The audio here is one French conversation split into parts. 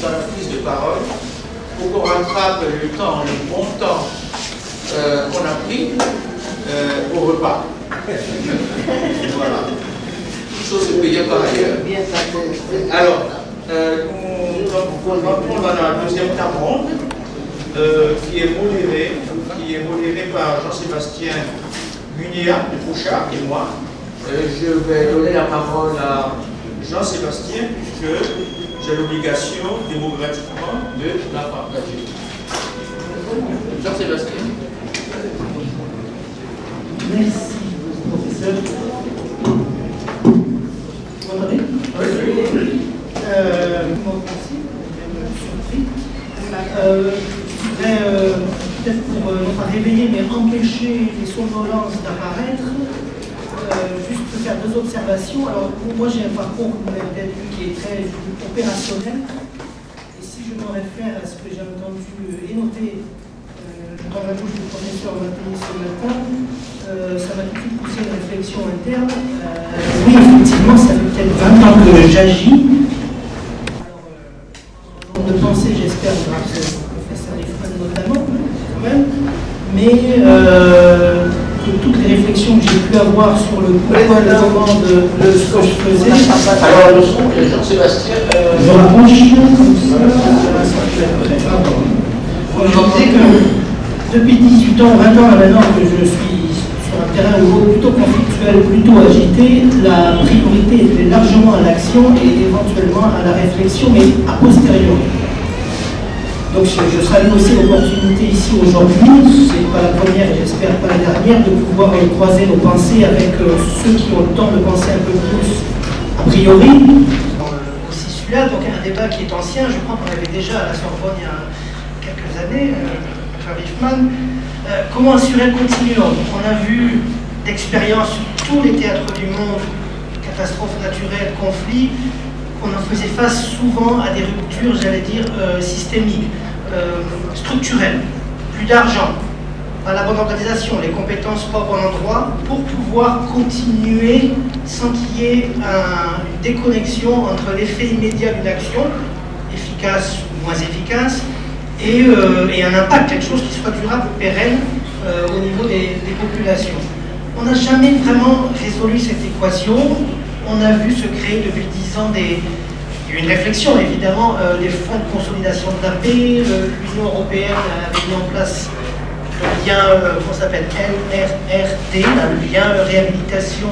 dans la prise de parole pour qu'on rattrape le bon temps qu'on a pris au repas. Voilà. Toute chose est payée par ailleurs. Alors, nous allons prendre la deuxième table qui est modérée par Jean-Sébastien Munia de Fouchard et moi. Je vais donner la parole à Jean-Sébastien puisque j'ai l'obligation démocratiquement de la partager. Jean-Sébastien. Merci, professeur. Vous m'entendez? Oui. Je voudrais peut-être pour non pas réveiller mais empêcher les somnolences d'apparaître, juste faire deux observations. Alors moi j'ai un parcours, vous l'avez peut-être vu, qui est très opérationnel. Et si je me réfère à ce que j'ai entendu et noté dans la bouche du professeur Mattei ce matin, ça m'a tout de suite poussé une réflexion interne. Oui, effectivement, ça fait peut-être 20 ans que j'agis. Alors, de pensée, j'espère, grâce au professeur Eichmann notamment, quand même, mais que toutes les réflexions que j'ai pu avoir sur le pourquoi, le moment de ce que je faisais. Alors, le son, Jean-Sébastien. Je rapproche comme ça. Je disais que depuis 18 ans, 20 ans maintenant que je suis sur un terrain plutôt conflictuel, plutôt agité, la priorité est largement à l'action et éventuellement à la réflexion, mais a posteriori. Donc je salue aussi l'opportunité ici aujourd'hui, c'est pas la première et j'espère pas la dernière, de pouvoir croiser nos pensées avec ceux qui ont le temps de penser un peu plus a priori. Aussi celui-là, donc un débat qui est ancien, je crois qu'on avait déjà à la Sorbonne il y a quelques années, Eichmann. Comment assurer le continuum? On a vu d'expérience sur tous les théâtres du monde, catastrophes naturelles, conflits, qu'on en faisait face souvent à des ruptures, j'allais dire, systémiques, structurelles. Plus d'argent, pas la bonne organisation, les compétences pas au bon endroit, pour pouvoir continuer sans qu'il y ait une déconnexion entre l'effet immédiat d'une action, efficace ou moins efficace, et un impact, quelque chose qui soit durable, pérenne au niveau des populations. On n'a jamais vraiment résolu cette équation. On a vu se créer depuis 10 ans une réflexion, évidemment, des fonds de consolidation de la paix. L'Union européenne avait mis en place le lien, comment ça s'appelle, LRRD, le lien réhabilitation,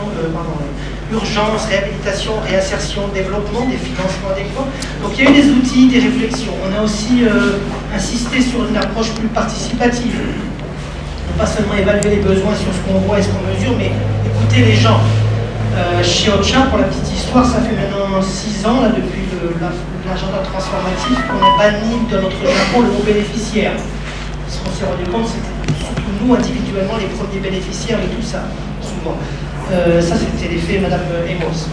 urgence, réhabilitation, réinsertion, développement, des financements adéquats. Donc il y a eu des outils, des réflexions. On a aussi insisté sur une approche plus participative. Non pas seulement évaluer les besoins sur ce qu'on voit et ce qu'on mesure, mais écouter les gens. Chez Ocha, pour la petite histoire, ça fait maintenant 6 ans, là, depuis l'agenda transformatif, qu'on a banni de notre Japon le mot bénéficiaire. Ce qu'on s'est rendu compte, c'était surtout nous, individuellement, les premiers bénéficiaires et tout ça, souvent. Ça, c'était l'effet Madame Emos.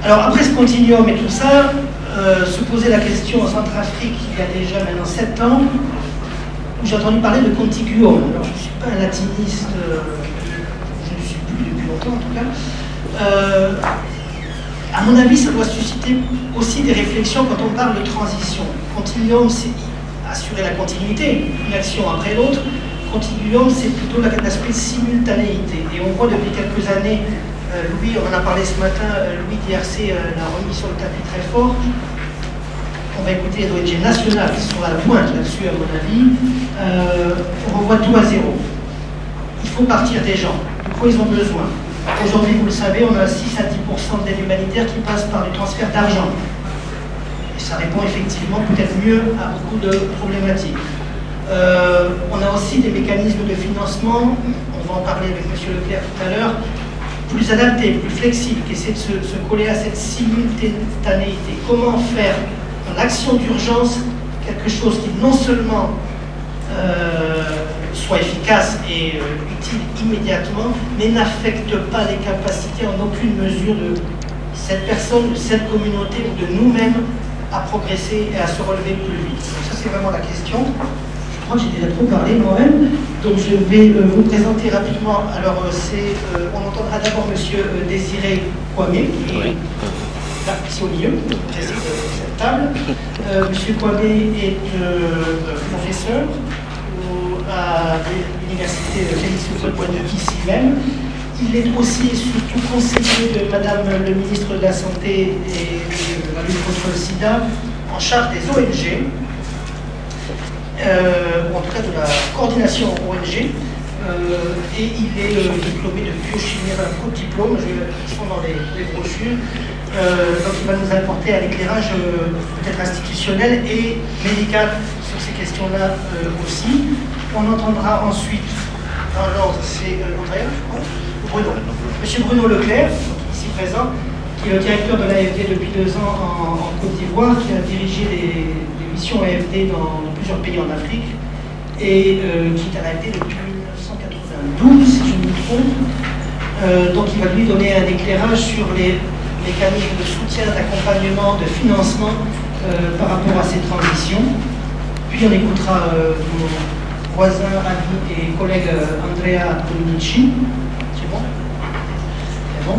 Alors, après ce continuum et tout ça, se poser la question en Centrafrique, il y a déjà maintenant 7 ans, où j'ai entendu parler de contiguum. Alors, je ne suis pas un latiniste, je ne suis plus depuis longtemps en tout cas. À mon avis, ça doit susciter aussi des réflexions quand on parle de transition. Continuum, c'est assurer la continuité, une action après l'autre. Continuum, c'est plutôt l'aspect simultanéité. Et on voit depuis quelques années, Louis, on en a parlé ce matin, Louis d'IRC l'a remis sur le tapis très fort. On va écouter les ONG nationales qui sont à la pointe là-dessus, à mon avis. On revoit tout à zéro. Il faut partir des gens. De quoi ils ont besoin? Aujourd'hui, vous le savez, on a 6 à 10% d'aide humanitaire qui passe par du transfert d'argent. Et ça répond effectivement peut-être mieux à beaucoup de problématiques. On a aussi des mécanismes de financement, on va en parler avec M. Leclerc tout à l'heure, plus adaptés, plus flexibles, qui essaient de se coller à cette simultanéité. Comment faire dans l'action d'urgence quelque chose qui non seulement soit efficace et utile immédiatement, mais n'affecte pas les capacités en aucune mesure de cette personne, de cette communauté ou de nous-mêmes à progresser et à se relever plus vite. Donc ça, c'est vraiment la question. Je crois que j'ai déjà trop parlé moi-même, donc je vais vous présenter rapidement. Alors, on entendra d'abord M. Désiré Kwame, qui est là, ici au milieu, qui préside cette table. Monsieur Kwame est professeur à l'université Félix Houphouët-Boigny ici même. Il est aussi et surtout conseiller de Madame le ministre de la Santé et de la lutte contre le sida en charge des ONG, ou en tout cas de la coordination ONG. Et il est diplômé de biochimie, un gros diplôme, ils sont dans les brochures. Donc il va nous apporter un éclairage peut-être institutionnel et médical sur ces questions-là aussi. On entendra ensuite, dans l'ordre, c'est Andrea, Bruno. Monsieur Bruno Leclerc, ici présent, qui est le directeur de l'AFD depuis 2 ans en Côte d'Ivoire, qui a dirigé des missions AFD dans plusieurs pays en Afrique et qui est à l'AFD depuis 1992, si je ne me trompe. Donc il va lui donner un éclairage sur les mécanismes de soutien, d'accompagnement, de financement par rapport à ces transitions. Puis on écoutera mon voisin, ami et collègue Andrea Dominici. C'est bon? C'est bon.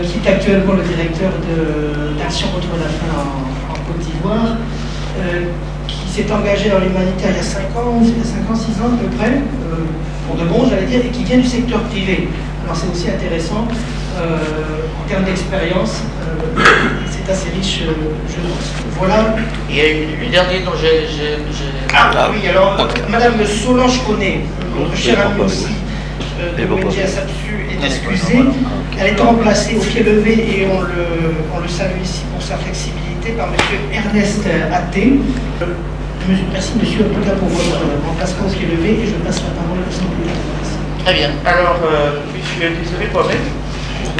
Qui est actuellement le directeur d'Action contre la faim en Côte d'Ivoire, qui s'est engagé dans l'humanitaire il y a 5 ans, 6 ans à peu près, pour de bon j'allais dire, et qui vient du secteur privé. Alors c'est aussi intéressant en termes d'expérience, c'est assez riche, je pense. Voilà. Il y a une dernière dont j'ai... Ah oui, alors Madame Solange Connet, notre chère amie aussi, de l'ONG Asapsu est excusée. Elle est remplacée au pied levé et on le salue ici pour sa flexibilité par M. Ernest Atté. Merci monsieur en tout cas pour votre remplacement au pied levé et je passe la parole à son collègue. Très bien. Alors, puisque vous savez moi-même,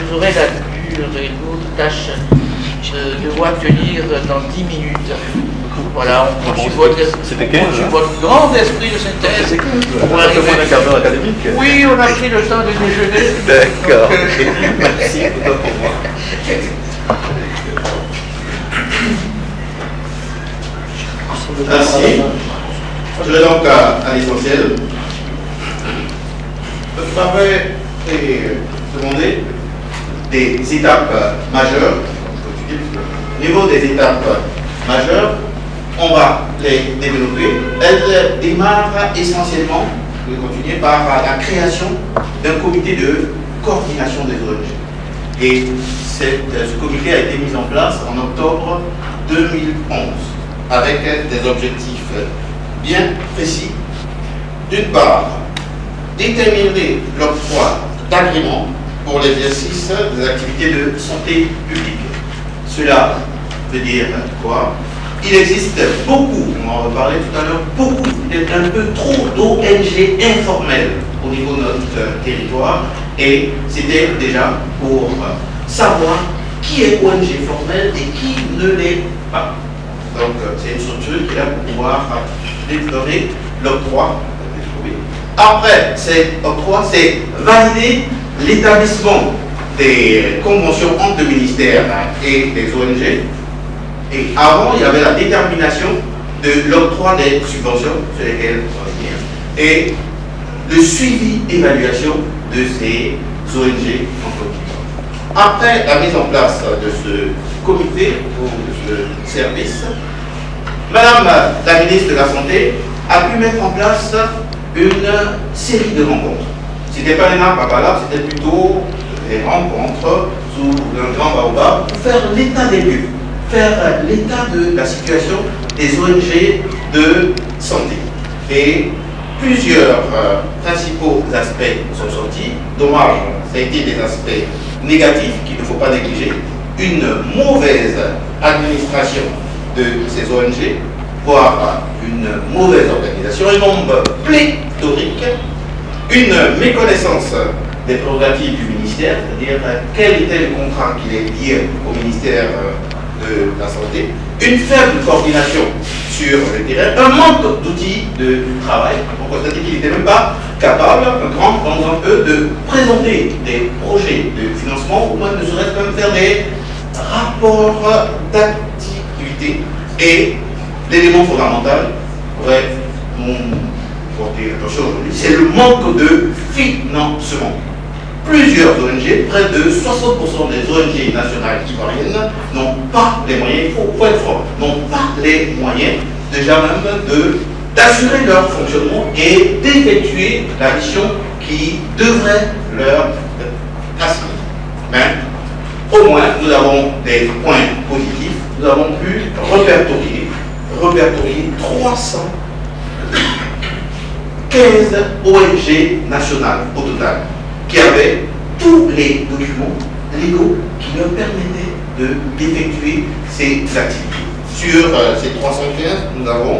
vous aurez la dure et lourde tâche de devoir tenir dans 10 minutes. Voilà, on conçut votre grand esprit de synthèse. On a fait un quart d'heure académique. Oui, on a pris le temps de déjeuner. D'accord. Merci, autant pour moi. Ainsi, je vais donc à l'essentiel. Vous m'avez demandé des étapes majeures. Au niveau des étapes majeures, on va les développer. Elles démarrent essentiellement, je vais continuer, par la création d'un comité de coordination des ONG. Et ce comité a été mis en place en octobre 2011 avec des objectifs bien précis. D'une part, déterminer l'octroi d'agréments pour l'exercice des activités de santé publique. Cela veut dire quoi? Il existe beaucoup, on en reparlait tout à l'heure, beaucoup, peut-être un peu trop d'ONG informelles au niveau de notre territoire. Et c'était déjà pour savoir qui est ONG formelle et qui ne l'est pas. Donc c'est une structure qui est là pour pouvoir donner l'octroi. Après cet octroi, c'est valider l'établissement des conventions entre le ministère et les ONG. Et avant, il y avait la détermination de l'octroi des subventions sur lesquelles on va venir et le suivi évaluation de ces ONG en Côte d'Ivoire. Après la mise en place de ce comité ou de ce service, Madame la ministre de la Santé a pu mettre en place une série de rencontres. Ce n'était pas les nappes à là, c'était plutôt des rencontres sous un grand baobab pour faire l'état des lieux, faire l'état de la situation des ONG de santé. Et plusieurs principaux aspects sont sortis. Dommage, ça a été des aspects négatifs qu'il ne faut pas négliger. Une mauvaise administration de ces ONG, voire une mauvaise organisation, un nombre pléthorique, une méconnaissance des prérogatives du ministère, c'est-à-dire quel était le contrat qui est lié au ministère de la Santé, une faible coordination sur le terrain, un manque d'outils de travail. On constate qu'il n'était même pas capable, un grand eux, de présenter des projets de financement, ou même ne serait-ce même faire des rapports d'activité. Et l'élément fondamental, bref, mon porter attention aujourd'hui, c'est le manque de financement. plusieurs ONG, près de 60% des ONG nationales ivoiriennes n'ont pas les moyens, il faut être franc, n'ont pas les moyens déjà même d'assurer leur fonctionnement et d'effectuer la mission qui devrait leur assigner. Mais au moins, nous avons des points positifs. Nous avons pu répertorier 315 ONG nationales au total, qui avaient tous les documents légaux qui leur permettaient d'effectuer ces activités. Sur ces 315, nous avons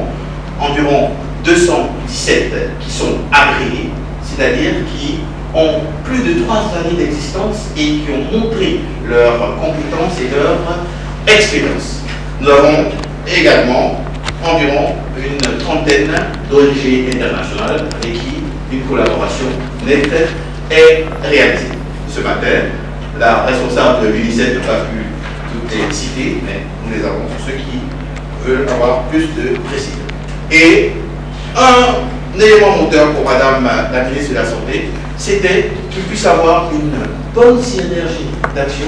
environ 217 qui sont agréés, c'est-à-dire qui ont plus de 3 années d'existence et qui ont montré leurs compétences et leur expérience. Nous avons également environ une trentaine d'ONG internationales avec qui une collaboration nette est réalisée. Ce matin, la responsable de l'UNICEF n'a pas pu toutes les citer, mais nous les avons pour ceux qui veulent avoir plus de précision. Et un élément moteur pour Madame la ministre de la Santé, c'était qu'il puisse avoir une bonne synergie d'action,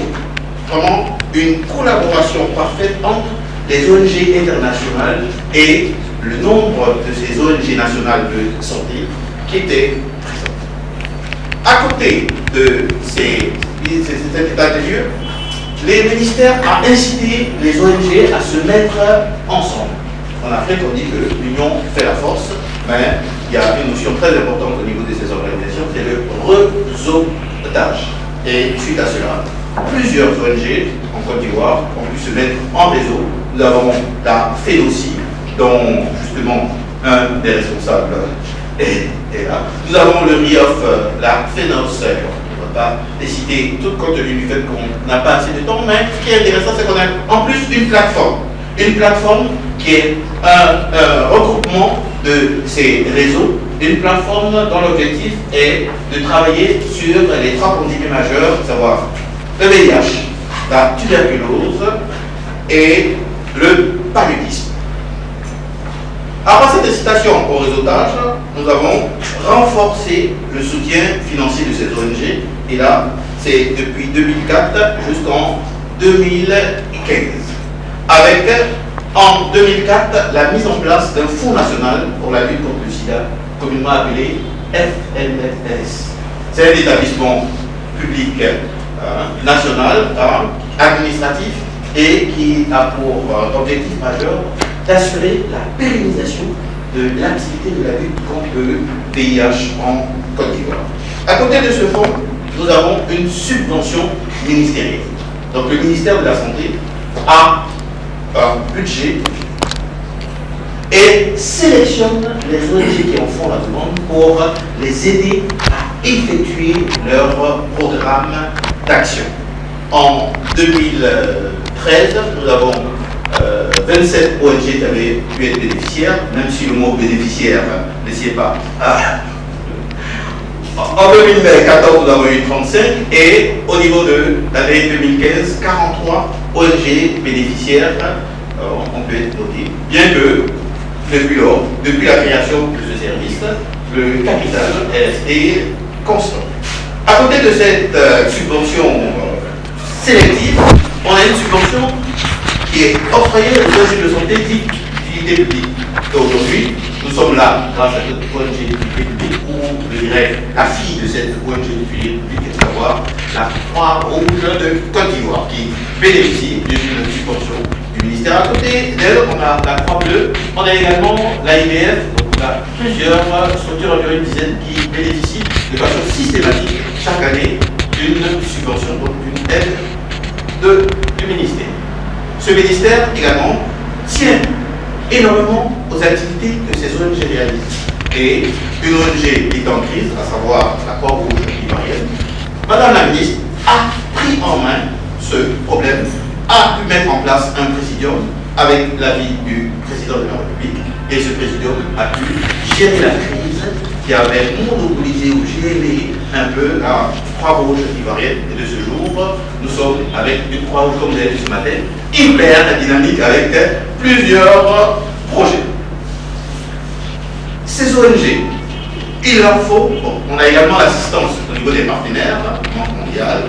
vraiment une collaboration parfaite entre les ONG internationales et le nombre de ces ONG nationales de santé qui étaient présentes. À côté de cet état des lieux, les ministères ont incité les ONG à se mettre ensemble. En Afrique, on dit que l'union fait la force, mais il y a une notion très importante au niveau de ces organisations, c'est le réseautage. Et suite à cela, plusieurs ONG en Côte d'Ivoire ont pu se mettre en réseau. Nous avons la FENOCI, dont justement un des responsables est là. Nous avons le RIOF, la FENOS, on ne va pas les citer tout compte tenu du fait qu'on n'a pas assez de temps, mais ce qui est intéressant, c'est qu'on a en plus une plateforme. Une plateforme qui est un regroupement de ces réseaux, une plateforme dont l'objectif est de travailler sur les 3 pandémies majeures, à savoir le VIH, la tuberculose et le paludisme. Après cette incitation au réseautage, nous avons renforcé le soutien financier de ces ONG, et là, c'est depuis 2004 jusqu'en 2015. Avec, en 2004, la mise en place d'un fonds national pour la lutte contre le sida, communément appelé FNFS. C'est un établissement public national, administratif, et qui a pour objectif majeur d'assurer la pérennisation de l'activité de la lutte contre le VIH en Côte d'Ivoire. À côté de ce fonds, nous avons une subvention ministérielle. Donc le ministère de la Santé a un budget et sélectionne les ONG qui en font la demande pour les aider à effectuer leur programme d'action. En 2013, nous avons 27 ONG qui avaient pu être bénéficiaires, même si le mot bénéficiaire ne sied pas. En 2014, nous avons eu 35 et au niveau de l'année 2015, 43 ONG bénéficiaires on peut être noté, bien que depuis lors, depuis la création de ce service, le capital est resté constant. À côté de cette subvention sélective, on a une subvention qui est octroyée aux ONG de santé d'utilité publique. Aujourd'hui, nous sommes là grâce à cette ONG d'utilité publique, ou je dirais la fille de cette ONG d'utilité publique, à savoir la Croix-Rouge de Côte d'Ivoire, qui bénéficie d'une subvention du ministère. À côté d'elle, on a la Croix-Bleue, on a également l'AIBF, donc on a plusieurs structures, environ une dizaine, qui bénéficient de façon systématique chaque année d'une subvention, donc d'une aide du ministère. Ce ministère également tient énormément aux activités que ces ONG réalisent. Et une ONG est en crise, à savoir la Croix-Rouge ivoirienne. Madame la ministre a pris en main ce problème, a pu mettre en place un présidium avec l'avis du président de la République, et ce présidium a pu gérer la crise qui avait monopolisé ou géré un peu la Croix-Rouge ivoirienne. Et de ce jour, nous sommes avec une Croix-Rouge, comme vous avez vu ce matin, hyper dynamique avec plusieurs projets. Ces ONG il leur faut, bon, on a également l'assistance au niveau des partenaires, Banque mondiale,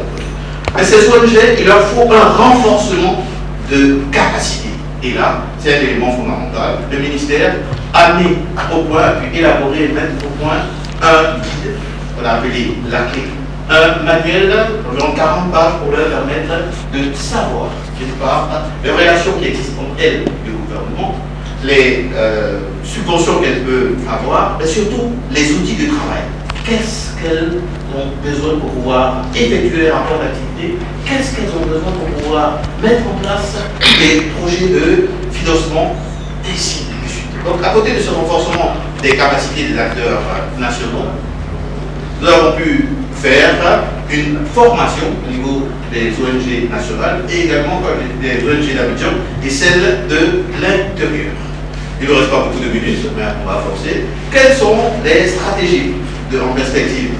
mais ces ONG, il leur faut un renforcement de capacité. Et là, c'est un élément fondamental. Le ministère a mis au point, puis élaboré et mettre au point un guide, qu'on a appelé la clé. Un manuel d'environ 40 pages pour leur permettre de savoir, d'une part, les relations qui existent entre elles et le gouvernement, les subventions qu'elles peuvent avoir, mais surtout les outils de travail. Qu'est-ce qu'elles ont besoin pour pouvoir effectuer leur rapport d'activité? Qu'est-ce qu'elles ont besoin pour pouvoir mettre en place des projets de financement des sites du Sud? Donc, à côté de ce renforcement des capacités des acteurs nationaux, nous avons pu faire une formation au niveau des ONG nationales et également des ONG d'Abidjan et celles de l'intérieur. Il ne reste pas beaucoup de minutes, mais on va forcer. Quelles sont les stratégies en perspective?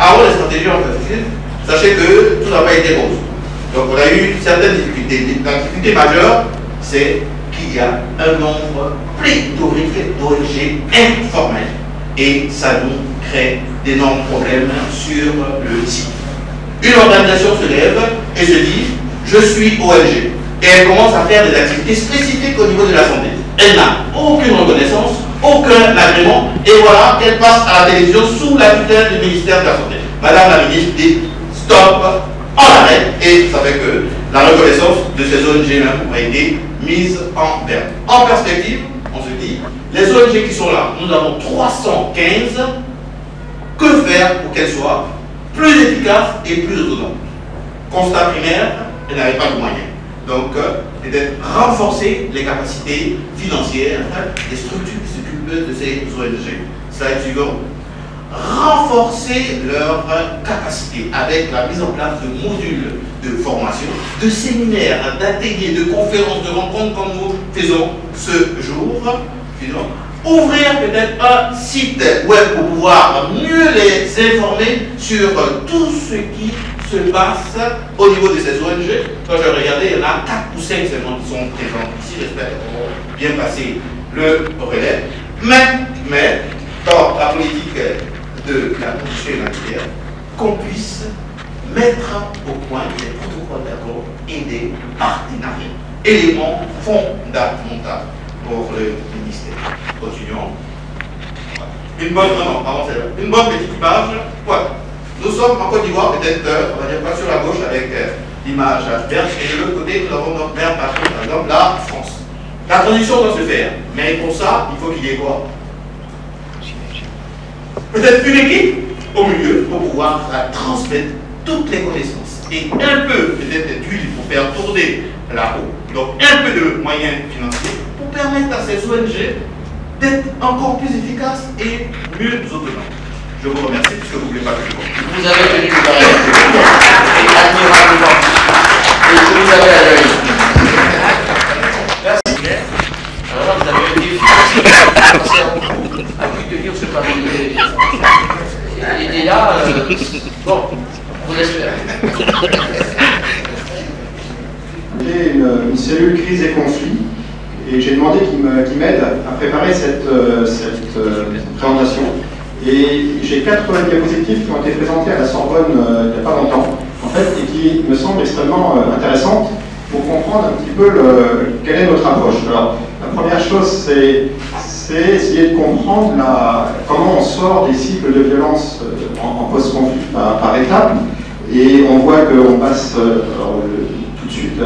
Avant les stratégies en perspective, sachez que tout n'a pas été rose. Donc on a eu certaines difficultés. La difficulté majeure, c'est qu'il y a un nombre pléthorique d'ONG informelles. Et ça nous crée d'énormes problèmes sur le site. Une organisation se lève et se dit, je suis ONG. Et elle commence à faire des activités spécifiques au niveau de la santé. Elle n'a aucune reconnaissance, aucun agrément, et voilà qu'elle passe à la télévision sous la tutelle du ministère de la Santé. Madame la ministre dit stop, en arrêt, et ça fait que la reconnaissance de ces ONG même a été mise en berne. En perspective, on se dit, les ONG qui sont là, nous avons 315, que faire pour qu'elles soient plus efficaces et plus autonomes? Constat primaire, elles n'avaient pas de moyens. Donc, peut-être renforcer les capacités financières des structures qui s'occupent de ces ONG. Slide suivant. Renforcer leurs capacités avec la mise en place de modules de formation, de séminaires, d'ateliers, de conférences, de rencontres comme nous faisons ce jour. Ouvrir peut-être un site web pour pouvoir mieux les informer sur tout ce qui se passe au niveau de ces ONG. Quand je regardais, il y en a 4 ou 5 seulement qui sont présents ici. J'espère qu'ils vont bien passer le relais. Mais dans la politique de la condition humanitaire, qu'on puisse mettre au point des protocoles d'accord et des partenariats. Élément fondamental pour le ministère. Continuons. Une bonne petite image. Voilà. Nous sommes en Côte d'Ivoire, peut-être, on va dire pas sur la gauche avec l'image verte, et de l'autre côté, nous avons notre mère patrie, par exemple, la France. La transition doit se faire, mais pour ça, il faut qu'il y ait quoi? Peut-être une équipe au milieu pour pouvoir transmettre toutes les connaissances et un peu peut-être d'huile pour faire tourner la roue. Donc un peu de moyens financiers pour permettre à ces ONG d'être encore plus efficaces et mieux autonomes. Je vous remercie puisque vous ne voulez pas que je vous. Vous avez tenu le barrage admirablement. Et je vous avais à l'œil. Merci. Alors vous avez un défi. À plus tenir ce papier. Et là, bon, on vous laisse faire. J'ai une cellule crise et conflit et j'ai demandé qu'il m'aide à préparer cette présentation. Et j'ai 4 diapositives qui ont été présentées à la Sorbonne il n'y a pas longtemps, en fait, et qui me semblent extrêmement intéressantes pour comprendre un petit peu quelle est notre approche. Alors, la première chose, c'est essayer de comprendre comment on sort des cycles de violence en post-conflit par étapes. Et on voit qu'on passe tout de suite,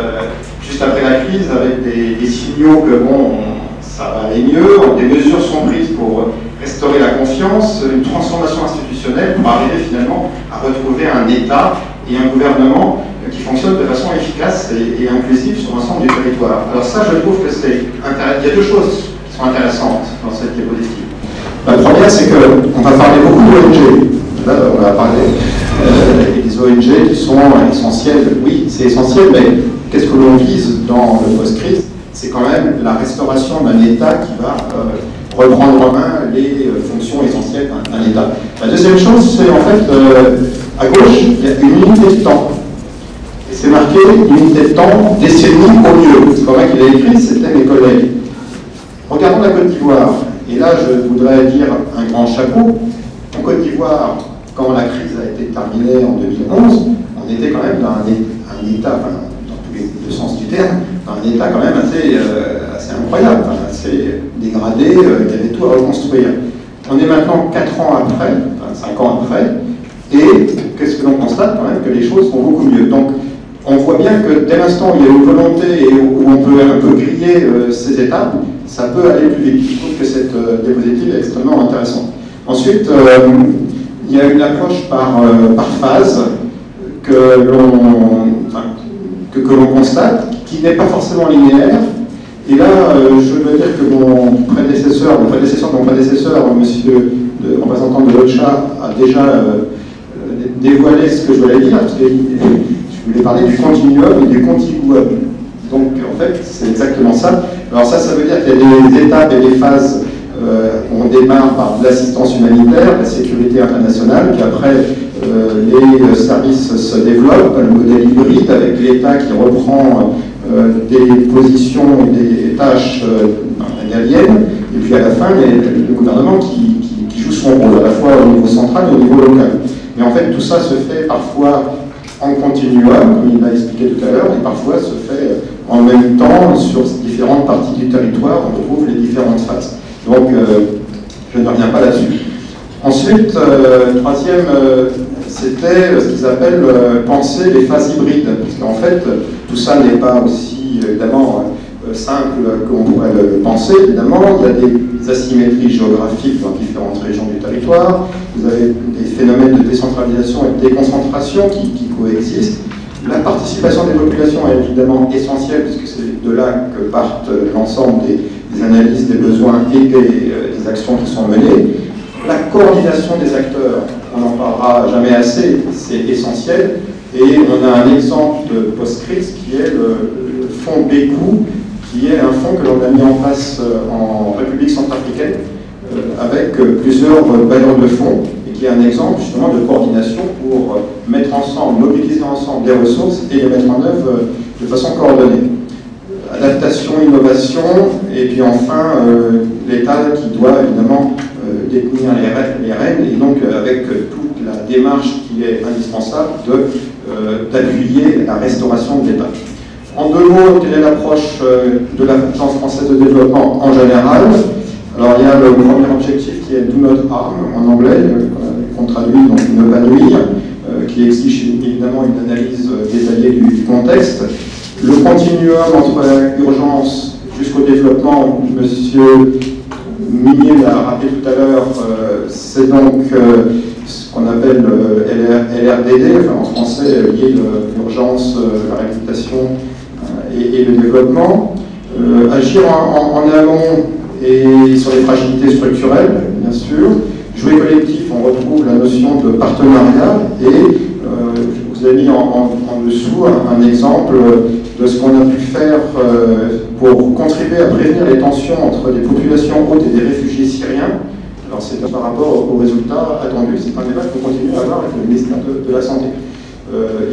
juste après la crise, avec des signaux que bon, ça va aller mieux, des mesures sont prises pour restaurer la confiance, une transformation institutionnelle pour arriver finalement à retrouver un État et un gouvernement qui fonctionne de façon efficace et inclusive sur l'ensemble du territoire. Alors ça, je trouve que c'est intéressant. Il y a 2 choses qui sont intéressantes dans cette diapositive. La première, c'est qu'on va parler beaucoup d'ONG. Là, on va parler des ONG qui sont essentielles. Oui, c'est essentiel, mais qu'est-ce que l'on vise dans le post-crise? C'est quand même la restauration d'un État qui va reprendre en main les fonctions essentielles d'un État. La deuxième chose, c'est en fait, à gauche, il y a une unité de temps. Et c'est marqué unité de temps, décennie au mieux. C'est pas moi qui l'ai écrit, c'était mes collègues. Regardons la Côte d'Ivoire. Et là, je voudrais dire un grand chapeau. Côte d'Ivoire, quand la crise a été terminée en 2011, on était quand même dans un état, enfin, dans tous les deux sens du terme, dans un état quand même assez incroyable, enfin, assez dégradé, il y avait tout à reconstruire. On est maintenant 4 ans après, enfin 5 ans après, et qu'est-ce que l'on constate quand même? Que les choses vont beaucoup mieux. Donc on voit bien que dès l'instant où il y a une volonté et où on peut un peu griller ces étapes, ça peut aller plus vite. Je trouve que cette diapositive est extrêmement intéressante. Ensuite, il y a une approche par phase que l'on constate, qui n'est pas forcément linéaire. Et là, je veux dire que mon prédécesseur, le prédécesseur de mon prédécesseur, monsieur le représentant de l'OCHA, a déjà dévoilé ce que je voulais dire, parce que je voulais parler du continuum et du contiguum. Donc, en fait, c'est exactement ça. Alors ça veut dire qu'il y a des étapes et des phases. On démarre par l'assistance humanitaire, la sécurité internationale, puis après les services se développent, le modèle hybride avec l'État qui reprend des positions et des tâches régaliennes, et puis à la fin, il y a le gouvernement qui joue son rôle, à la fois au niveau central et au niveau local. Mais en fait, tout ça se fait parfois en continuum, comme il l'a expliqué tout à l'heure, et parfois se fait en même temps sur différentes parties du territoire, on retrouve les différentes phases. Donc, je ne reviens pas là-dessus. Ensuite, troisième, c'était ce qu'ils appellent penser les phases hybrides. Parce qu'en fait, tout ça n'est pas aussi, évidemment, simple qu'on pourrait le penser. Évidemment, il y a des asymétries géographiques dans différentes régions du territoire. Vous avez des phénomènes de décentralisation et de déconcentration qui coexistent. La participation des populations est évidemment essentielle, puisque c'est de là que partent l'ensemble des analyses des besoins et des actions qui sont menées. La coordination des acteurs, on n'en parlera jamais assez, c'est essentiel. Et on a un exemple de post-crise qui est le fonds BECU, qui est un fonds que l'on a mis en place en République centrafricaine avec plusieurs bailleurs de fonds, et qui est un exemple justement de coordination pour mettre ensemble, mobiliser ensemble des ressources et les mettre en œuvre de façon coordonnée. Adaptation, innovation, et puis enfin l'État qui doit évidemment détenir les règles, et donc avec toute la démarche qui est indispensable d'appuyer la restauration de l'État. En 2 mots, quelle est l'approche de l'Agence française de développement en général? Alors il y a le premier objectif qui est Do Not Harm en anglais, qu'on traduit donc ne pas nuire, qui exige évidemment une analyse détaillée du contexte. Le continuum entre l'urgence jusqu'au développement, monsieur Minier l'a rappelé tout à l'heure, c'est donc ce qu'on appelle LRDD, enfin en français lié l'urgence, la réhabilitation et le développement. Agir en amont et sur les fragilités structurelles, bien sûr. Jouer collectif, on retrouve la notion de partenariat, et je vous ai mis en dessous un exemple de ce qu'on a pu faire pour contribuer à prévenir les tensions entre des populations hôtes et des réfugiés syriens. Alors c'est par rapport aux résultats attendus, c'est un débat qu'on continue à avoir avec le ministère de la Santé.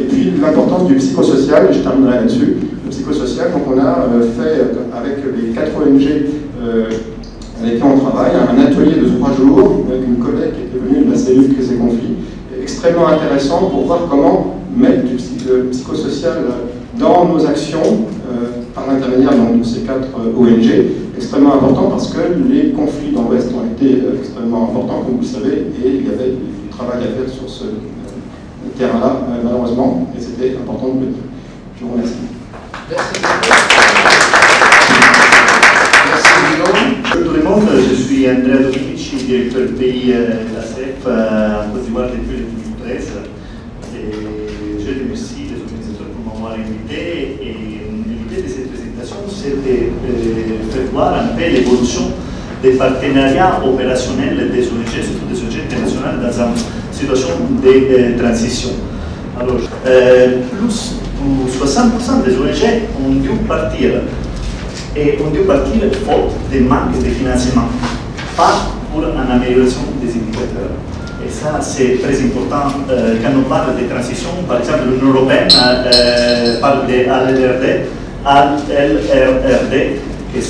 Et puis l'importance du psychosocial, je terminerai là-dessus. Le psychosocial, donc on a fait avec les 4 ONG avec qui on travaille, un atelier de 3 jours avec une collègue qui était venue de la cellule Crise et Conflits, extrêmement intéressant pour voir comment mettre le psychosocial dans nos actions par l'intermédiaire de ces 4 ONG, extrêmement important parce que les conflits dans l'Ouest ont été extrêmement importants, comme vous le savez, et il y avait du travail à faire sur ce terrain-là, malheureusement, et c'était important de le dire. Je vous remercie. Merci. Merci Guillaume. Bonjour tout le monde, je suis Andrea Dominici, directeur pays de la CEF en Côte d'Ivoire depuis 2013. Et je remercie les organisateurs pour m'avoir invité. Et l'idée de cette présentation, c'est de faire voir un peu l'évolution des partenariats opérationnels des ONG, surtout des ONG internationales, dans une situation de transition. Alors, plus de 60% des ONG ont dû partir. Et on dû partir faute de manque de financement, pas pour une amélioration des indicateurs. Et ça, c'est très important quand on parle de transition. Par exemple, l'Union européenne parle de LRD, que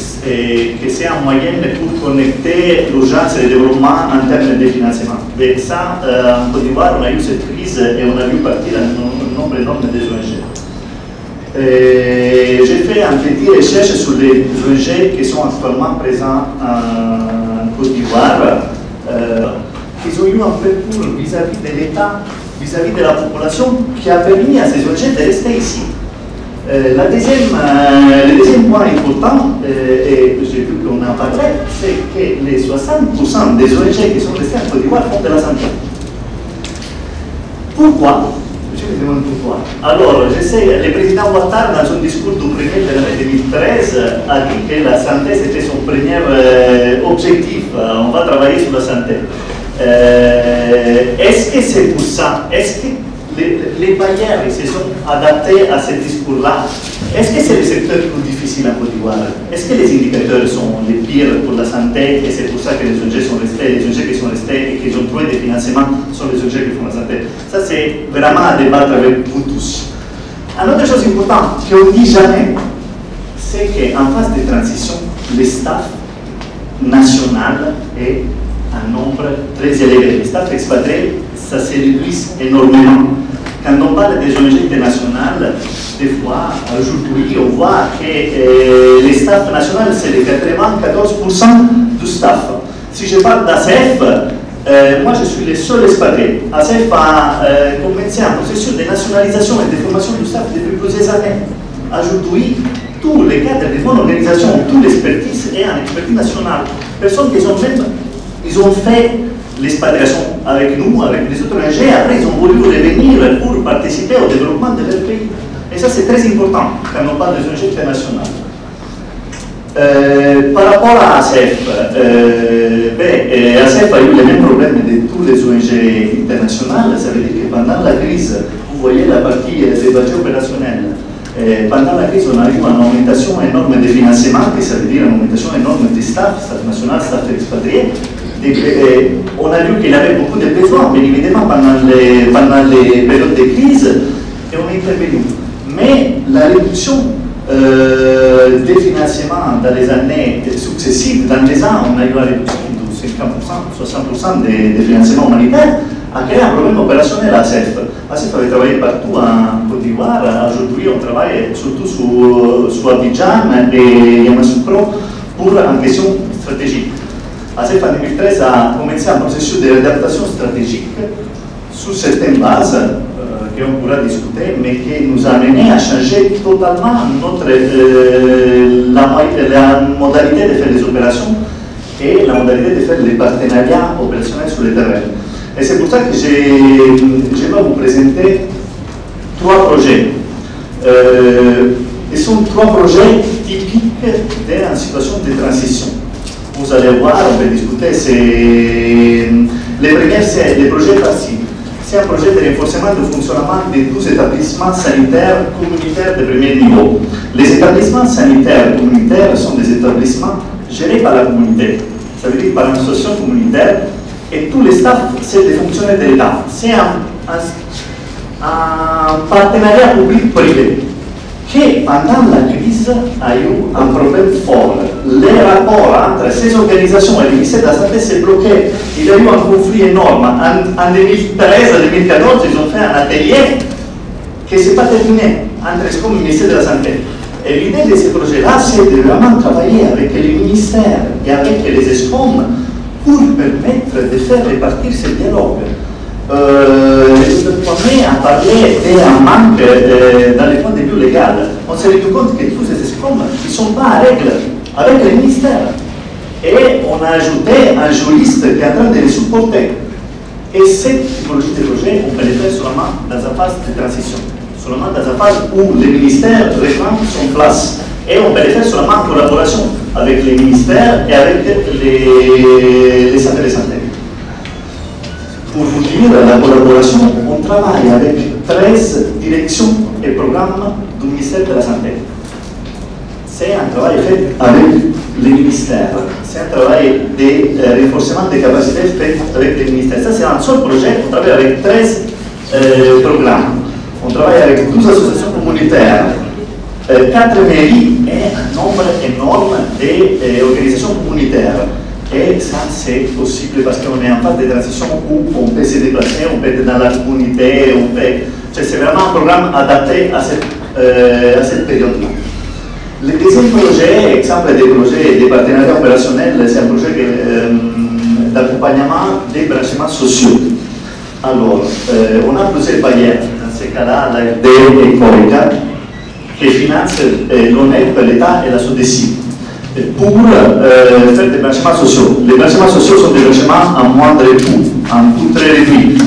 c'est un moyen pour connecter l'urgence et le développement en termes de financement. Et ça, en Côte d'Ivoire, on a eu cette crise et on a vu partir un nombre énorme de ONG. J'ai fait un petit recherche sur les ONG qui sont actuellement présents en Côte d'Ivoire. Ils ont eu un peu pour vis-à-vis de l'État, vis-à-vis de la population qui a permis à ces ONG de rester ici. Le deuxième point important, et j'ai vu qu'on en parlait, c'est que les 60% des ONG qui sont restées en Côte d'Ivoire font de la santé. Pourquoi? Je me demande pourquoi. Alors, je sais, le président Ouattara, dans son discours du 1er de l'année 2013, a dit que la santé, c'était son premier objectif. On va travailler sur la santé. Est-ce que c'est pour ça? Est-ce que les bailleurs se sont adaptés à ce discours-là? Est-ce que c'est le secteur plus difficile en Côte d'Ivoire? Est-ce que les indicateurs sont les pires pour la santé et c'est pour ça que les ONG sont restés, les ONG qui sont restés et qui ont trouvé des financements sont les ONG qui font la santé? Ça, c'est vraiment à débattre avec vous tous. Une autre chose importante qu'on ne dit jamais, c'est qu'en phase de transition, le staff national est un nombre très élevé. Le staff expatrié, ça se réduit énormément. Quand on parle des ONG internationales, des fois, aujourd'hui, on voit que les staff nationaux, c'est les 94% du staff. Si je parle d'ACF, moi je suis le seul expatrié. ACF a commencé un processus de nationalisation et de formation du staff depuis plusieurs années. Aujourd'hui, tous les cadres de bonne organisation, toute l'expertise est en expertise nationale. Personnes qui ont fait l'expatriation avec nous, avec les autres ONG, après ils ont voulu revenir pour participer au développement de leur pays. Et ça c'est très important quand on parle des ONG internationales. Par rapport à ACF, ACF a eu les mêmes problèmes de tous les ONG internationales. Ça veut dire que pendant la crise, vous voyez la partie des budgets opérationnels. Pendant la crise, on a eu une augmentation énorme de financement, ça veut dire une augmentation énorme des staff national, staff expatrié. On a vu qu'il y avait beaucoup de besoins, bien évidemment, pendant les périodes de crise, et on est intervenu. Mais la réduction des financements dans les années successives, dans les ans, on a eu la réduction de 50%, 60% des financements humanitaires, a créé un problème opérationnel à ACF. ACF avait travaillé partout en Côte d'Ivoire. Aujourd'hui, on travaille surtout sur Abidjan et Yamoussoukro pour une question stratégique. ACF en 2013 a commencé un processus d'adaptation stratégique sur certaines bases qu'on pourra discuter, mais qui nous a amené à changer totalement la modalité de faire les opérations et la modalité de faire les partenariats opérationnels sur le terrain. Et c'est pour ça que je vais vous présenter 3 projets. Ils sont 3 projets typiques d'une situation de transition. Vous allez voir, on va discuter, le premier c'est le projet PASSI. C'est un projet de renforcement du fonctionnement de 12 établissements sanitaires communautaires de premier niveau. Les établissements sanitaires communautaires sont des établissements gérés par la communauté. Ça veut dire par une association communautaire et tous les staffs, c'est des fonctionnaires de l'État. C'est un partenariat public-privé qui, pendant la crise, a eu un problème fort. Les rapports entre ces organisations et le ministère de la Santé s'est bloqué. Il y a eu un conflit énorme. En 2013 à 2014, ils ont fait un atelier qui ne s'est pas terminé entre ESCOM et le ministère de la Santé. Et l'idée de ce projet-là, c'est de vraiment travailler avec les ministères et avec les ESCOM pour permettre de faire répartir ce dialogue. Le premier a parlé d'un manque dans le point de vue légal. On s'est rendu compte que tous ces ESCOM ne sont pas à règle avec les ministères. Et on a ajouté un juriste qui est en train de les supporter. Et cette typologie de projet, on peut le faire seulement dans une phase de transition, seulement dans une phase où les ministères reprennent son place. Et on peut le faire seulement en collaboration avec les ministères et avec les centres de santé. Pour vous dire, la collaboration, on travaille avec 13 directions et programmes du ministère de la Santé. C'est un travail fait avec les ministères. C'est un travail de renforcement des capacités fait avec les ministères. Ça, c'est un seul projet. On travaille avec 13 programmes. On travaille avec 12 associations communautaires, 4 mairies et un nombre énorme d'organisations communautaires. Et ça, c'est possible parce qu'on est en phase de transition où on peut se déplacer, on peut être dans la communauté, on peut... C'est vraiment un programme adapté à cette période-là. Le deuxième projet, exemple des projets des partenariats opérationnels, c'est un projet d'accompagnement des branchements sociaux. Alors, on a plusieurs bailleurs, dans ce cas-là, l'AFD et CORICA, qui financent l'ONEP, l'État et la SODECI, pour faire des branchements sociaux. Les branchements sociaux sont des branchements à moindre coût, un coût très réduit.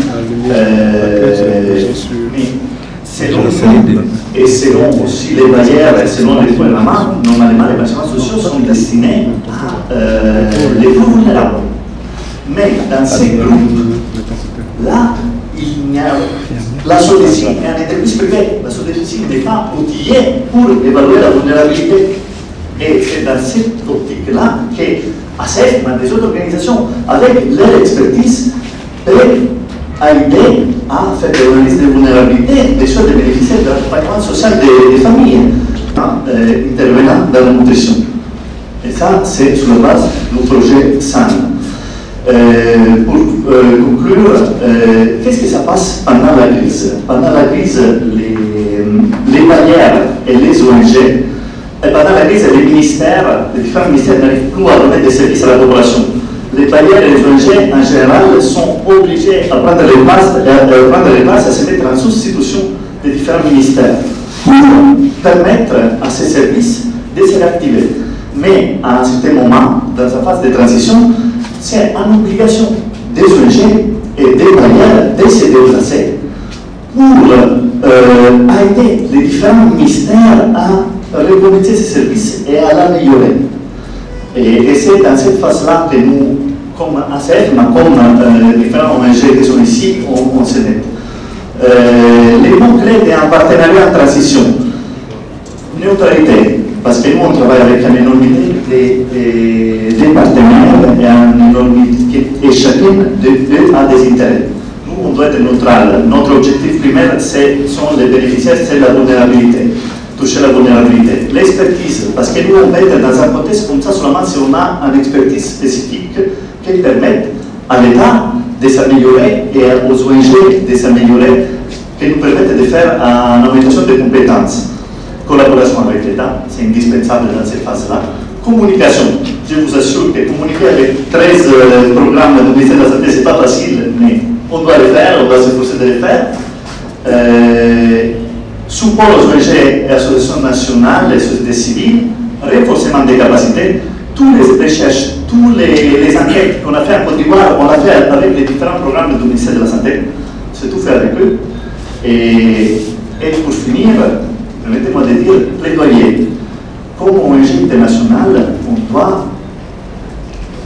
Selon nous, et selon aussi les barrières, selon les gouvernements, normalement les branchements sociaux sont destinés à les plus vulnérables. Mais dans ces groupes, là, il y a la SODECI est une entreprise privée. La SODECI n'est pas outillée pour évaluer la vulnérabilité. Et c'est dans cette optique-là qu'ACEF, mais des autres organisations, avec leur expertise, peuvent aider à faire des analyses de vulnérabilité, des choses de bénéficier de l'accompagnement social des familles intervenant dans la nutrition. Et ça, c'est sur la base du projet SAN. Pour conclure, qu'est-ce que ça passe pendant la crise? Pendant la crise, les barrières et les ONG, pendant la crise, les différents ministères n'arrivent plus à donner des services à la population. Les barrières et les ONG, en général, sont obligés à prendre les places, à se mettre en substitution des différents ministères pour permettre à ces services de se réactiver. Mais à un certain moment, dans sa phase de transition, c'est une obligation des ONG et des barrières de se déplacer pour aider les différents ministères à reconnaître ces services et à l'améliorer. Et c'est dans cette phase-là que nous, comme ACF, mais comme différents ONG qui sont ici, on se met. Les mots-clés d'un partenariat en transition. Neutralité, parce que nous, on travaille avec une énormité des partenaires et chacune a des intérêts. Nous, on doit être neutral. Notre objectif primaire, sont les bénéficiaires, c'est la vulnérabilité. Toucher la vulnérabilité. L'expertise, parce que nous, on peut être dans un contexte comme ça seulement si on a une expertise spécifique qui permet à l'État de s'améliorer et aux ONG de s'améliorer, qui nous permettent de faire une augmentation des compétences. Collaboration avec l'État, c'est indispensable dans cette phase-là. Communication, je vous assure que communiquer avec 13 programmes du ministère de la Santé, ce n'est pas facile, mais on doit le faire, on doit s'efforcer de le faire. Support aux ONG et associations nationales et sociétés civiles, renforcement des capacités, toutes les recherches, toutes les enquêtes qu'on a fait en Côte d'Ivoire, on l'a fait avec les différents programmes du ministère de la Santé, c'est tout fait avec eux. Et pour finir, permettez-moi de dire plaidoyer. Comme ONG internationale, on doit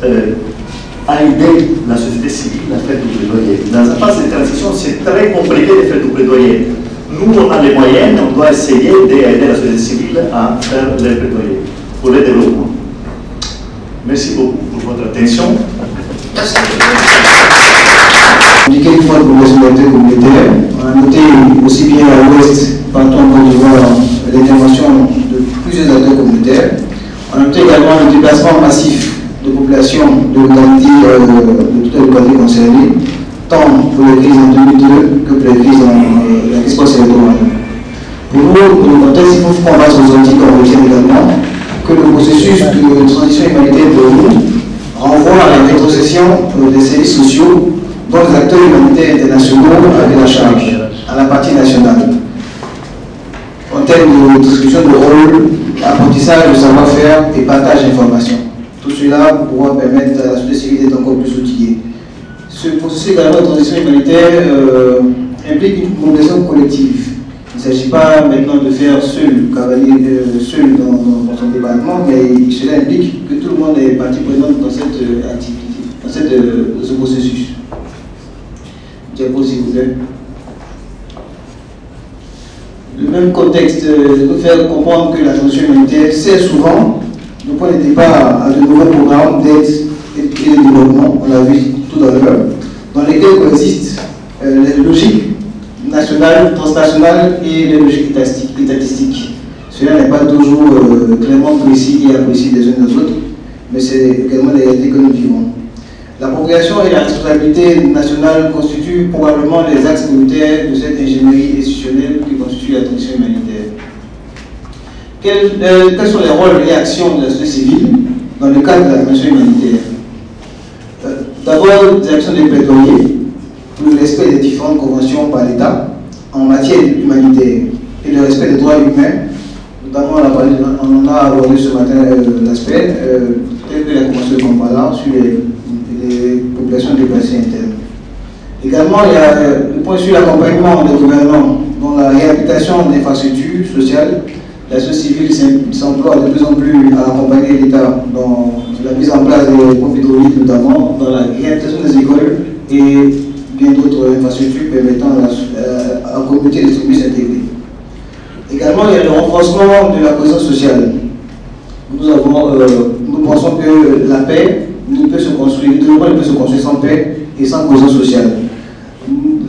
aider la société civile à faire du plaidoyer. Dans la phase de transition, c'est très compliqué de faire du plaidoyer. Nous, on a les moyens, on doit essayer d'aider la société civile à faire le plaidoyer pour le développement. Merci beaucoup pour votre attention. Merci. Indiqué une fois pour les solidarité communautaire, on a noté aussi bien à l'ouest, partout en Côte d'Ivoire, l'intervention de plusieurs acteurs communautaires. On a noté également le déplacement massif de populations de localités, de toutes les localités concernées, tant pour les crises en 2002 que pour les crises la crise post-électorale. Pour nous, dans le contexte, il faut qu'on fasse aujourd'hui, comme on le dit également, que le processus de transition humanitaire pour nous renvoie à la rétrocession des services sociaux dont les acteurs humanitaires internationaux avaient la charge, à la partie nationale. En termes de distribution de rôle, apprentissage de savoir-faire et partage d'informations. Tout cela pour pouvoir permettre à la société civile d'être encore plus outillée. Ce processus également de transition humanitaire implique une mobilisation collective. Il ne s'agit pas maintenant de faire seul, cavalier seul dans son département, mais cela implique que tout le monde est partie prenante dans cette activité, dans ce processus. Diapo, s'il vous plaît. Le même contexte nous faire comprendre que la transition humanitaire sert souvent le point de départ à de nouveaux programmes d'aide et de développement, on l'a vu tout à l'heure, dans lesquels coexistent les logiques nationales, transnationales et les logiques étatistiques. Cela n'est pas toujours clairement précis et apprécié des uns des autres, mais c'est également la réalité que nous vivons. L'appropriation et la responsabilité nationale constituent probablement les axes prioritaires de cette ingénierie institutionnelle qui constitue la transition humanitaire. Quels sont les rôles et actions de la société civile dans le cadre de la transition humanitaire? D'abord, des actions de plaidoyer pour le respect des différentes conventions par l'État en matière humanitaire et le respect des droits humains. Notamment, on a abordé ce matin l'aspect tel que la Convention de Kampala sur les populations déplacées internes. Également, il y a le point sur l'accompagnement des gouvernants dans la réhabilitation d'infrastructures sociales. La société civile s'emploie de plus en plus à accompagner l'État dans la mise en place des pompes hydrauliques, notamment dans la réhabilitation des écoles et bien d'autres infrastructures permettant à la communauté de s'intégrer. Également, il y a le renforcement de la cohésion sociale. Nous pensons que la paix ne peut se construire, le développement ne peut se construire sans paix et sans cohésion sociale.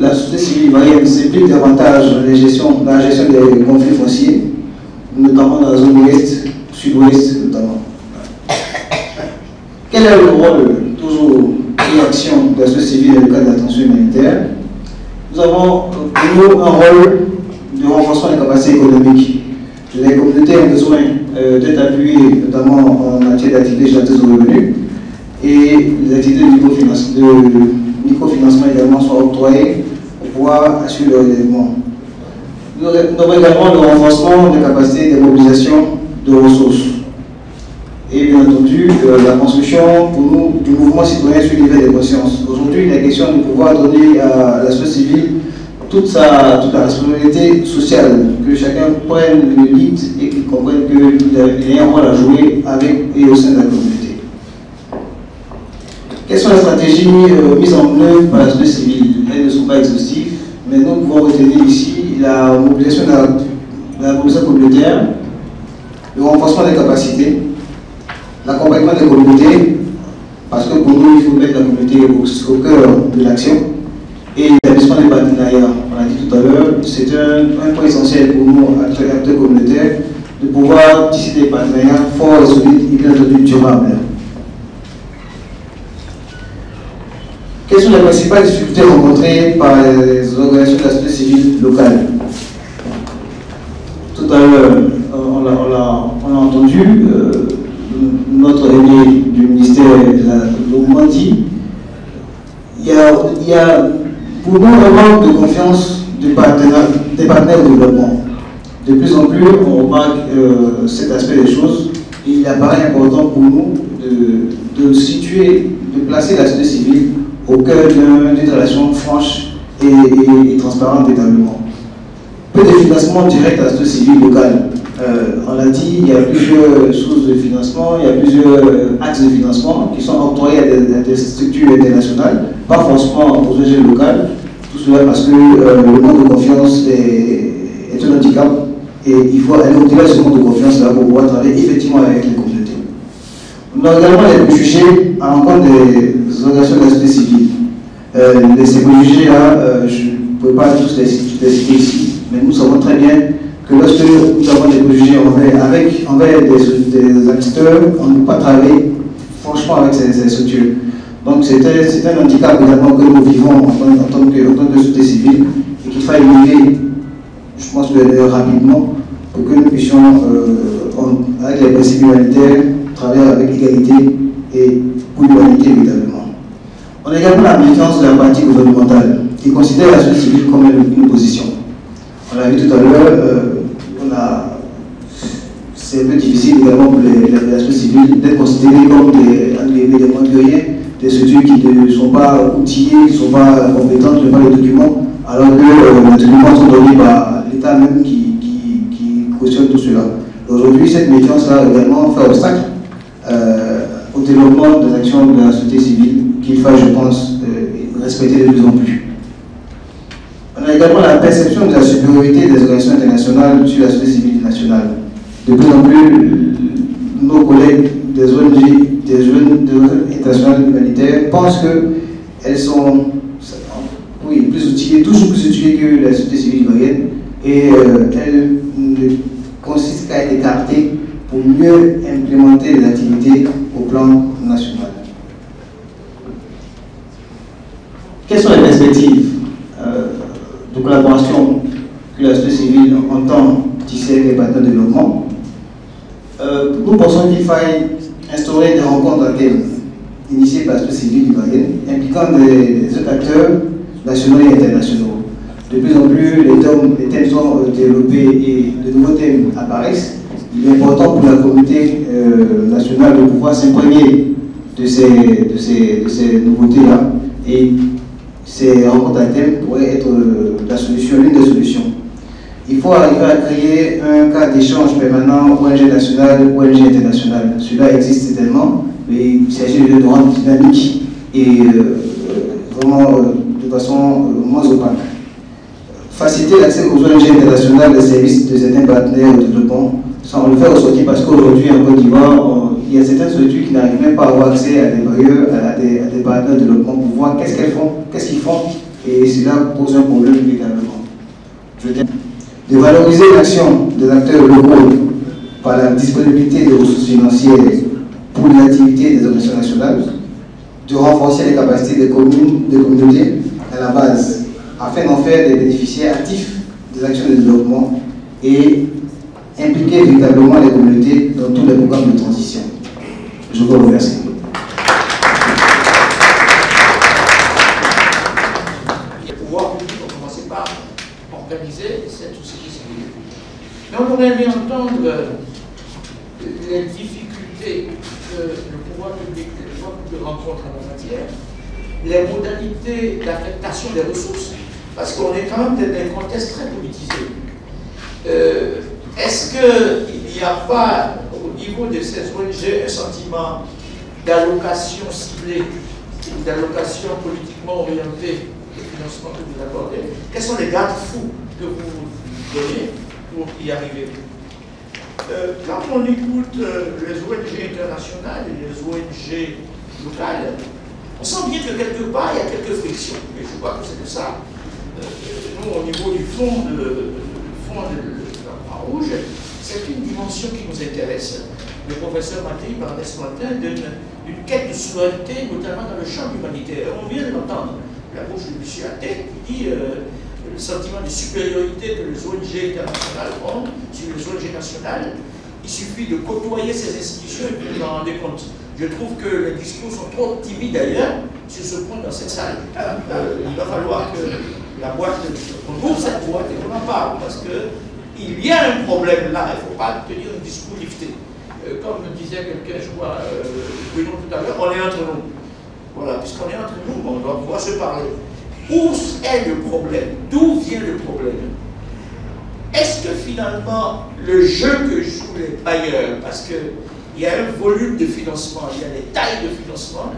La société civile malienne s'implique davantage dans la gestion des conflits fonciers, notamment dans la zone ouest, sud-ouest notamment. Quel est le rôle, toujours, et action de la société civile dans le cadre de la transition humanitaire? Nous avons pour nous un rôle de renforcement des capacités économiques. Les communautés ont besoin d'être appuyées, notamment en matière d'activités génératrices de revenus, et les activités de microfinancement également sont octroyées pour pouvoir assurer le développement. Nous avons également le renforcement des capacités de mobilisation de ressources. Et bien entendu, la construction pour nous du mouvement citoyen sur l'éveil des consciences. Aujourd'hui, il est question de pouvoir donner à la société civile toute la responsabilité sociale, que chacun prenne le lead et qu'il comprenne qu'il a un rôle à jouer avec et au sein de la communauté. Quelles sont les stratégies mises en œuvre par la société civile? Elles ne sont pas exhaustives, mais nous pouvons retenir ici la mobilisation communautaire, le renforcement des capacités, l'accompagnement des communautés, parce que pour nous, il faut mettre la communauté au cœur de l'action, et l'établissement des partenariats. On l'a dit tout à l'heure, c'est un point essentiel pour nous, acteurs communautaires, de pouvoir tisser des partenariats forts et solides et bien entendu durables. Quelles sont les principales difficultés rencontrées par les organisations de la société civile locale? Tout à l'heure, on a entendu notre aîné du ministère l'ont dit, il y a pour nous un manque de confiance des partenaires de développement. De plus en plus, on remarque cet aspect des choses. Il apparaît important pour nous de situer, de placer la société civile au cœur d'une relation franche et transparente d'établement. Peu de financement direct à la société civile locale. On l'a dit, il y a plusieurs sources de financement, il y a plusieurs axes de financement qui sont octroyés à des structures internationales, pas forcément aux ONG locales. Tout cela parce que le manque de confiance est un handicap et il faut aller au-delà de ce manque de confiance là pour pouvoir travailler effectivement avec les communautés. On a également les préjugés à l'encontre des organisations de la société civile. Ces préjugés-là, je ne peux pas tous les citer ici, mais nous savons très bien que lorsque nous avons des préjugés envers des acteurs, on ne peut pas travailler franchement avec ces structures. Donc c'est un handicap également que nous vivons en tant que société civile et qu'il faut éliminer, je pense, rapidement pour que nous puissions, avec les principes humanitaires, travailler avec égalité et pour l'humanité évidemment. On a également la militance de la partie gouvernementale qui considère la société civile comme une opposition. On l'a vu tout à l'heure, c'est un peu difficile également pour la société civile d'être considérés comme des moins-que-rien, des structures qui ne sont pas outillées, qui ne sont pas compétentes, qui n'ont pas les documents, alors que les documents sont donnés par l'État même qui cautionne tout cela. Aujourd'hui, cette méfiance-là également fait obstacle au développement des actions de la société civile qu'il faut, je pense, respecter de plus en plus. On a également la perception de la supériorité des organisations internationales sur la société civile nationale. De plus en plus, nos collègues des ONG, des organisations internationales humanitaires pensent qu'elles sont plus outillées, toujours plus outillées que la société civile ivoirienne, et elles ne consistent a été écarté pour mieux implémenter les activités au plan national. Quelles sont les perspectives de collaboration que la société civile entend tisser avec les partenaires de développement? Nous pensons qu'il faille instaurer des rencontres à thème initiées par la société civile ivoirienne, impliquant des autres acteurs nationaux et internationaux. De plus en plus, les thèmes sont développés et de nouveaux thèmes apparaissent. Il est important pour la communauté nationale de pouvoir s'imprégner de ces nouveautés-là. Et ces rencontres à thème pourraient être la solution, l'une des solutions. Il faut arriver à créer un cadre d'échange permanent ONG nationale, ONG internationale. Cela existe certainement, mais il s'agit de le rendre dynamique et vraiment de façon moins opaque. Faciliter l'accès aux ONG internationales, les services de certains partenaires au développement, sans le faire ressortir parce qu'aujourd'hui en Côte d'Ivoire, il y a certaines structures qui n'arrivent même pas à avoir accès à des bailleurs, à des partenaires de développement pour voir qu'est-ce qu'ils font, et cela pose un problème véritablement. De valoriser l'action des acteurs locaux par la disponibilité de ressources financières pour les activités des organisations nationales, de renforcer les capacités des communautés à la base, afin d'en faire des bénéficiaires actifs des actions de développement et impliquer véritablement les communautés dans tous les programmes de transition. Je vous remercie. Les pouvoirs publics ont commencé par organiser cette société civile. Mais on aurait aimé entendre les difficultés que le pouvoir public rencontre en la matière, les modalités d'affectation des ressources, parce qu'on est quand même dans un contexte très politisé. Est-ce qu'il n'y a pas, au niveau de ces ONG, un sentiment d'allocation ciblée, ou d'allocation politiquement orientée au financement que vous accordez? Quels sont les garde-fous que vous donnez pour y arriver? Quand on écoute les ONG internationales et les ONG locales, on sent bien que quelque part il y a quelques frictions. Et je crois que c'est de ça. Nous, au niveau du fonds de la Rouge, c'est une dimension qui nous intéresse. Le professeur Mattei parlait ce matin d'une quête de souveraineté, notamment dans le champ humanitaire. On vient de l'entendre, la bouche de M. Atte, qui dit le sentiment de supériorité que les ONG internationales ont sur les ONG nationales. Il suffit de côtoyer ces institutions et vous vous en rendez compte. Je trouve que les discours sont trop timides d'ailleurs sur ce point dans cette salle. Il va falloir que la boîte, on ouvre cette boîte et qu'on en parle, parce qu'il y a un problème là, il ne faut pas tenir un discours lifté. Comme disait quelqu'un, je crois, Bruno tout à l'heure, on est entre nous. Voilà, puisqu'on est entre nous, on doit pouvoir se parler. Où est le problème? D'où vient le problème? Est-ce que finalement, le jeu que jouent les bailleurs, parce qu'il y a un volume de financement, il y a des tailles de financement,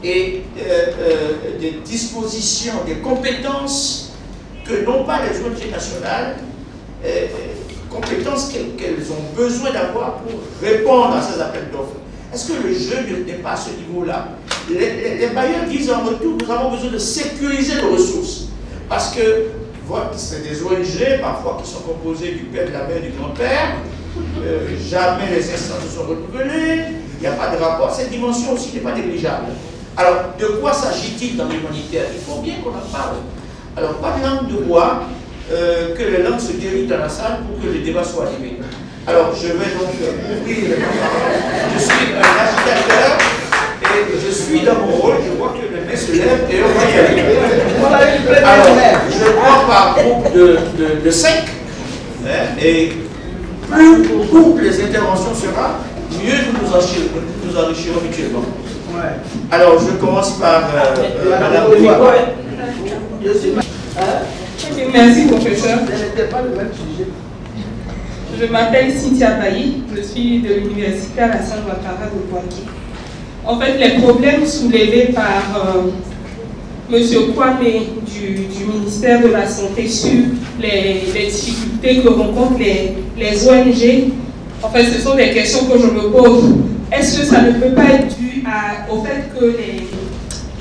et des dispositions, des compétences que n'ont pas les ONG nationales, compétences qu'elles ont besoin d'avoir pour répondre à ces appels d'offres. Est-ce que le jeu n'est pas à ce niveau-là? Les bailleurs disent en retour, nous avons besoin de sécuriser nos ressources. Parce que c'est des ONG, parfois qui sont composées du père, de la mère, du grand-père. Jamais les instances ne sont renouvelées. Il n'y a pas de rapport. Cette dimension aussi n'est pas négligeable. Alors, de quoi s'agit-il dans l'humanitaire? Il faut bien qu'on en parle. Alors, pas de langue de bois, que les langues se guérissent dans la salle pour que le débat soit animé. Alors, je vais donc ouvrir la parole. Je suis un agitateur et je suis dans mon rôle. Je vois que le main se lève et on va y aller. Alors, je prends par groupe de 5. Et plus courtes les interventions sera, mieux nous enrichirons mutuellement. Alors, je commence par Madame Dewa. Merci, professeur. Je m'appelle Cynthia Bailly, je suis de l'université Alassane Ouattara de Poitiers. En fait, les problèmes soulevés par M. Kwame du ministère de la Santé sur les difficultés que rencontrent les ONG, en fait, ce sont des questions que je me pose. Est-ce que ça ne peut pas être dû au fait que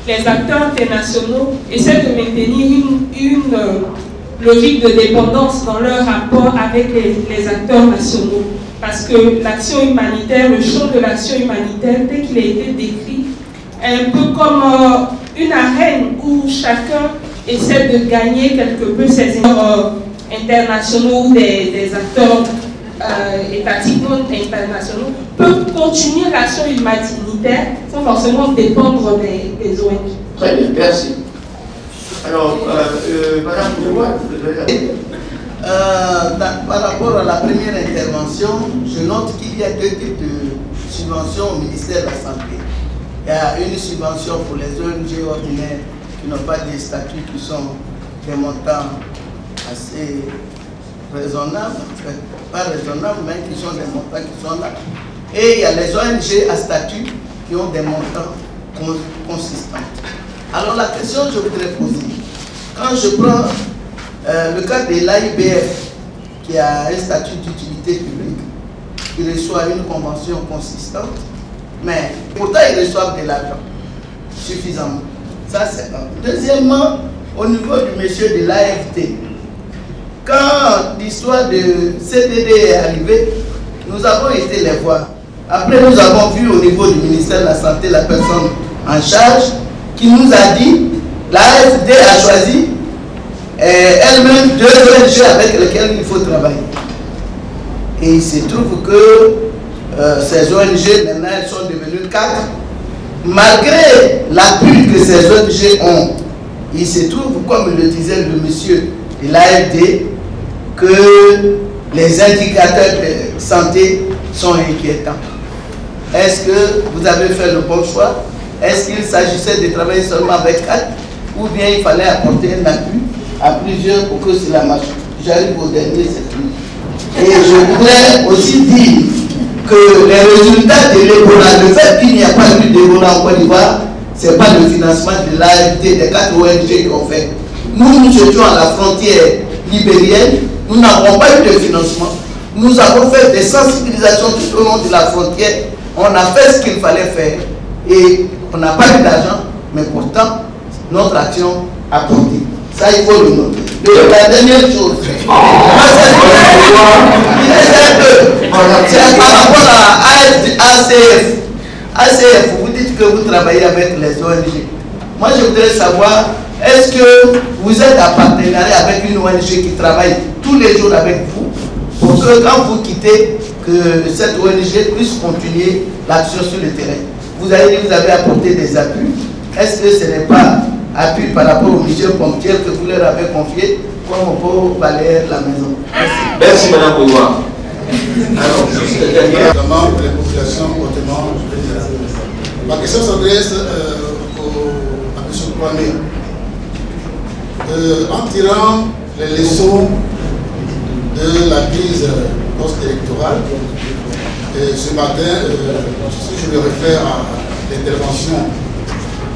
les acteurs internationaux essaient de maintenir une logique de dépendance dans leur rapport avec les acteurs nationaux? parce que l'action humanitaire, le champ de l'action humanitaire, tel qu'il a été décrit, est un peu comme une arène où chacun essaie de gagner quelque peu ses efforts internationaux ou des acteurs étatiques non internationaux peuvent continuer l'action humanitaire sans forcément dépendre des ONG. Très bien, merci. Alors, Madame Pouloua, par rapport à la première intervention, je note qu'il y a deux types de subventions au ministère de la Santé. Il y a une subvention pour les ONG ordinaires qui n'ont pas des statuts, qui sont des montants assez raisonnables, pas raisonnables, mais qui sont des montants qui sont là. Et il y a les ONG à statut qui ont des montants consistants. Alors la question que je voudrais poser, quand je prends le cas de l'AIBF, qui a un statut d'utilité publique, qui reçoit une convention consistante, mais pourtant ils reçoivent de l'argent suffisamment. Ça c'est un. Deuxièmement, au niveau du monsieur de l'AFT, quand l'histoire de CDD est arrivée, nous avons été les voir. Après, nous avons vu au niveau du ministère de la Santé la personne en charge qui nous a dit l'AFD a choisi elle-même 2 ONG avec lesquelles il faut travailler. Et il se trouve que ces ONG, maintenant, elles sont devenues 4. Malgré l'appui que ces ONG ont, il se trouve, comme le disait le monsieur de l'AFD, que les indicateurs de santé sont inquiétants. Est-ce que vous avez fait le bon choix? Est-ce qu'il s'agissait de travailler seulement avec 4 ou bien il fallait apporter un appui à plusieurs pour que cela marche? J'arrive au dernier, c'est fini. Et je voudrais aussi dire que les résultats de l'Ebola, le fait qu'il n'y a pas eu d'Ebola en Côte d'Ivoire, ce n'est pas le financement de l'AFD, des 4 ONG qui ont fait. Nous étions à la frontière libérienne, nous n'avons pas eu de financement. Nous avons fait des sensibilisations tout au long de la frontière. On a fait ce qu'il fallait faire et on n'a pas eu d'argent, mais pourtant notre action a porté. Ça, il faut le noter. La dernière chose, c'est par rapport à ACF. ACF, vous dites que vous travaillez avec les ONG. Moi, je voudrais savoir, est-ce que vous êtes en partenariat avec une ONG qui travaille tous les jours avec vous pour que quand vous quittez, que cette ONG puisse continuer l'action sur le terrain? Vous avez dit que vous avez apporté des appuis. Est-ce que ce n'est pas appui par rapport aux missions ponctuelles que vous leur avez confiées comme pour balayer la maison? Merci. Merci Madame Pouloua. Alors, notamment pour les populations hautement vulnérables. Ma question s'adresse à M. Kwame. En tirant les leçons de la crise post-électorale, ce matin, si je me réfère à l'intervention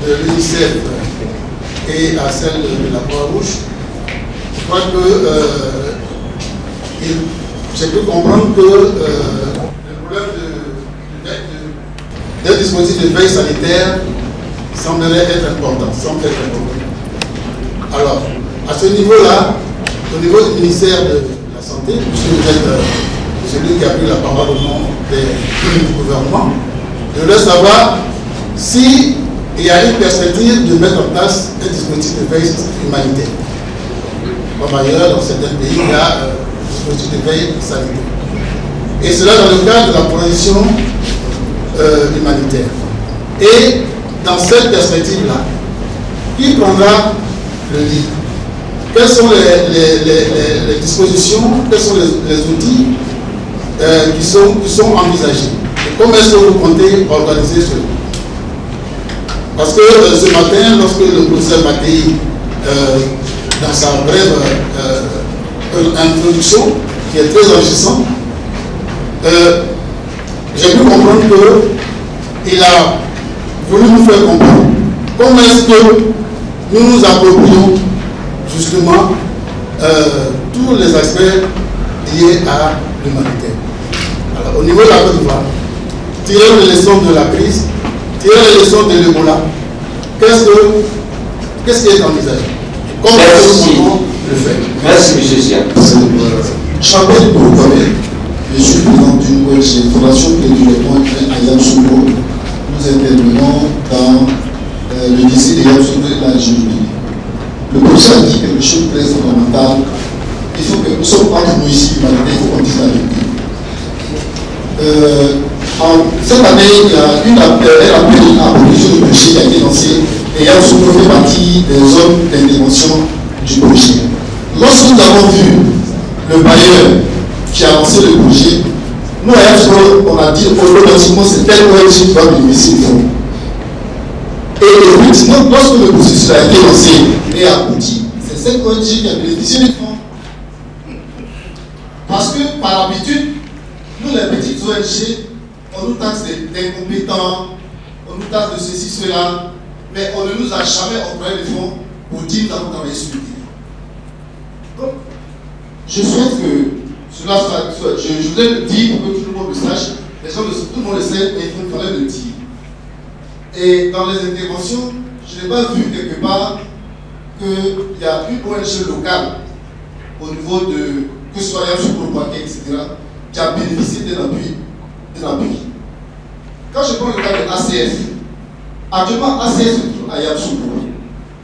de l'UNICEF et à celle de la Croix-Rouge, je crois que j'ai pu comprendre que le problème d'un dispositif de veille sanitaire semblerait être important, Alors, à ce niveau-là, au niveau du ministère de la Santé, puisque vous êtes celui qui a pris la parole au nom du gouvernement, je voudrais savoir s'il y a une perspective de mettre en place un dispositif de veille humanitaire. Comme ailleurs, dans certains pays, il y a un dispositif de veille sanitaire. Et cela dans le cadre de la transition humanitaire. Et dans cette perspective-là, qui prendra le lead? Quelles sont les dispositions, quels sont les outils qui sont envisagés? Et comment est-ce que vous comptez organiser cela? Parce que ce matin, lorsque le professeur Mattei, dans sa brève introduction, qui est très enrichissante, j'ai pu comprendre qu'il a voulu nous faire comprendre comment est-ce que nous nous approprions justement tous les aspects liés à l'humanitaire. Alors, au niveau de la Côte d'Ivoire, tirer les leçons de la crise, tirer les leçons de l'Ebola, qu'est-ce qui est envisagé? Comment est-ce qu'on le fait? Merci, M. Sia. Champagne pour vous connaître. Je suis président d'une ONG, Fondation Plaidoyer à Yamoussoukro. Nous intervenons dans le lycée de Yamoussoukro et la géologie. Le professeur a dit quelque chose de très fondamental. Il faut que nous sommes entre nous ici, humanité, il faut qu'on dise la vérité. Cette année, il y a une appel à proposition de projet qui a été lancée et Yamoussoukro fait partie des zones d'intervention du projet. Lorsque nous avons vu le bailleur qui a lancé le projet, nous à Yamoussoukro, on a dit automatiquement c'est tel ONG qui va bénéficier du fonds. Et effectivement, lorsque le processus a été lancé et abouti, c'est cette ONG qui a bénéficié du fonds. Parce que par habitude, nous les petites ONG, on nous taxe d'incompétents, on nous taxe de ceci, cela, mais on ne nous a jamais employé les fonds pour dire que nous avons travaillé sur le terrain. Donc, je souhaite que cela soit, je voulais le dire pour que tout le monde le sache, tout le monde le sait, mais il fallait le dire. Et dans les interventions, je n'ai pas vu quelque part qu'il y a une ONG locale au niveau de, que ce soit Yamoussoukro, Bouaké, etc., qui a bénéficié d'un appui. Quand je prends le cas de ACF, actuellement ACF se trouve à Yamoussoukro.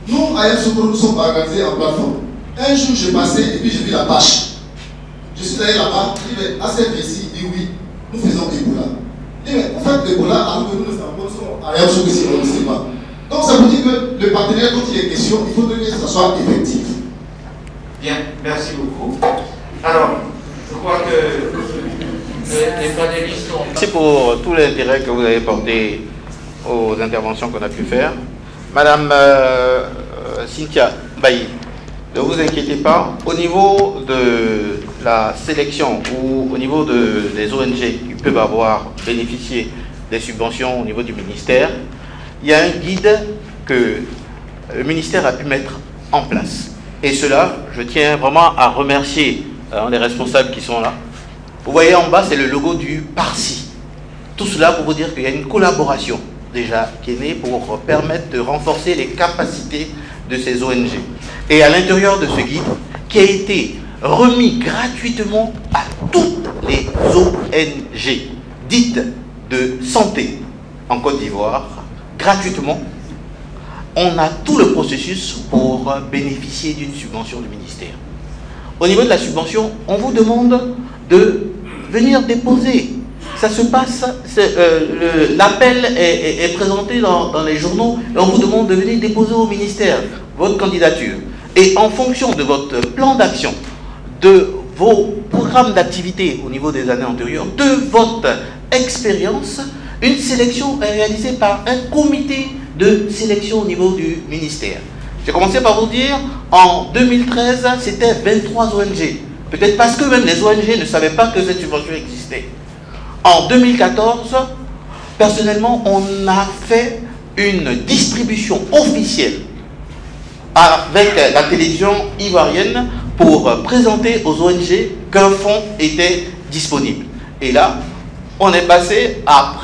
Nous, à Yamoussoukro, nous sommes organisés en plateforme. Un jour, je passais et puis j'ai vu la page. Je suis allé là-bas, je dis, mais ACF ici, il dit oui, nous faisons Ebola. Je dis, mais en fait, l'Ebola, alors que nous sommes à Yamoussoukro ici, on ne sait pas. Donc ça veut dire que le partenaire dont il est question, il faut que ça soit effectif. Bien, merci beaucoup. Alors, je crois que les panélistes ont... Merci pour tout l'intérêt que vous avez porté aux interventions qu'on a pu faire. Madame Cynthia Bailly, ne vous inquiétez pas, au niveau de la sélection ou au niveau des ONG qui peuvent avoir bénéficié des subventions au niveau du ministère, il y a un guide que le ministère a pu mettre en place. Et cela, je tiens vraiment à remercier les responsables qui sont là. Vous voyez en bas, c'est le logo du PARCI. Tout cela pour vous dire qu'il y a une collaboration déjà qui est née pour permettre de renforcer les capacités de ces ONG. Et à l'intérieur de ce guide, qui a été remis gratuitement à toutes les ONG dites de santé en Côte d'Ivoire, gratuitement, on a tout le processus pour bénéficier d'une subvention du ministère. Au niveau de la subvention, on vous demande de venir déposer. Ça se passe, l'appel est présenté dans les journaux et on vous demande de venir déposer au ministère votre candidature. Et en fonction de votre plan d'action, de vos programmes d'activité au niveau des années antérieures, de votre expérience, une sélection est réalisée par un comité de sélection au niveau du ministère. J'ai commencé par vous dire, en 2013, c'était 23 ONG. Peut-être parce que même les ONG ne savaient pas que cette subvention existait. En 2014, personnellement, on a fait une distribution officielle avec la télévision ivoirienne pour présenter aux ONG qu'un fonds était disponible. Et là, on est passé à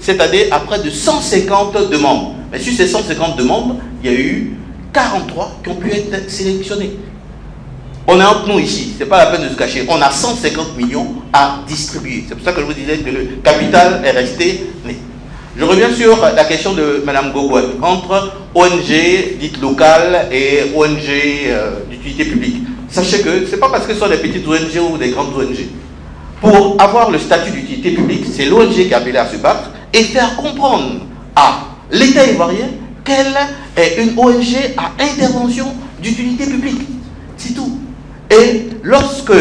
cette année à près de 150 demandes. Mais sur ces 150 demandes, il y a eu 43 qui ont pu être sélectionnés. On est entre nous ici, ce n'est pas la peine de se cacher. On a 150 millions à distribuer. C'est pour ça que je vous disais que le capital est resté né. Je reviens sur la question de Mme Gogouat. Entre ONG dites locales et ONG d'utilité publique. Sachez que ce n'est pas parce que ce sont des petites ONG ou des grandes ONG. Pour avoir le statut d'utilité publique, c'est l'ONG qui a appelé à se battre et faire comprendre à l'État ivoirien qu'elle est une ONG à intervention d'utilité publique. C'est tout. Et lorsque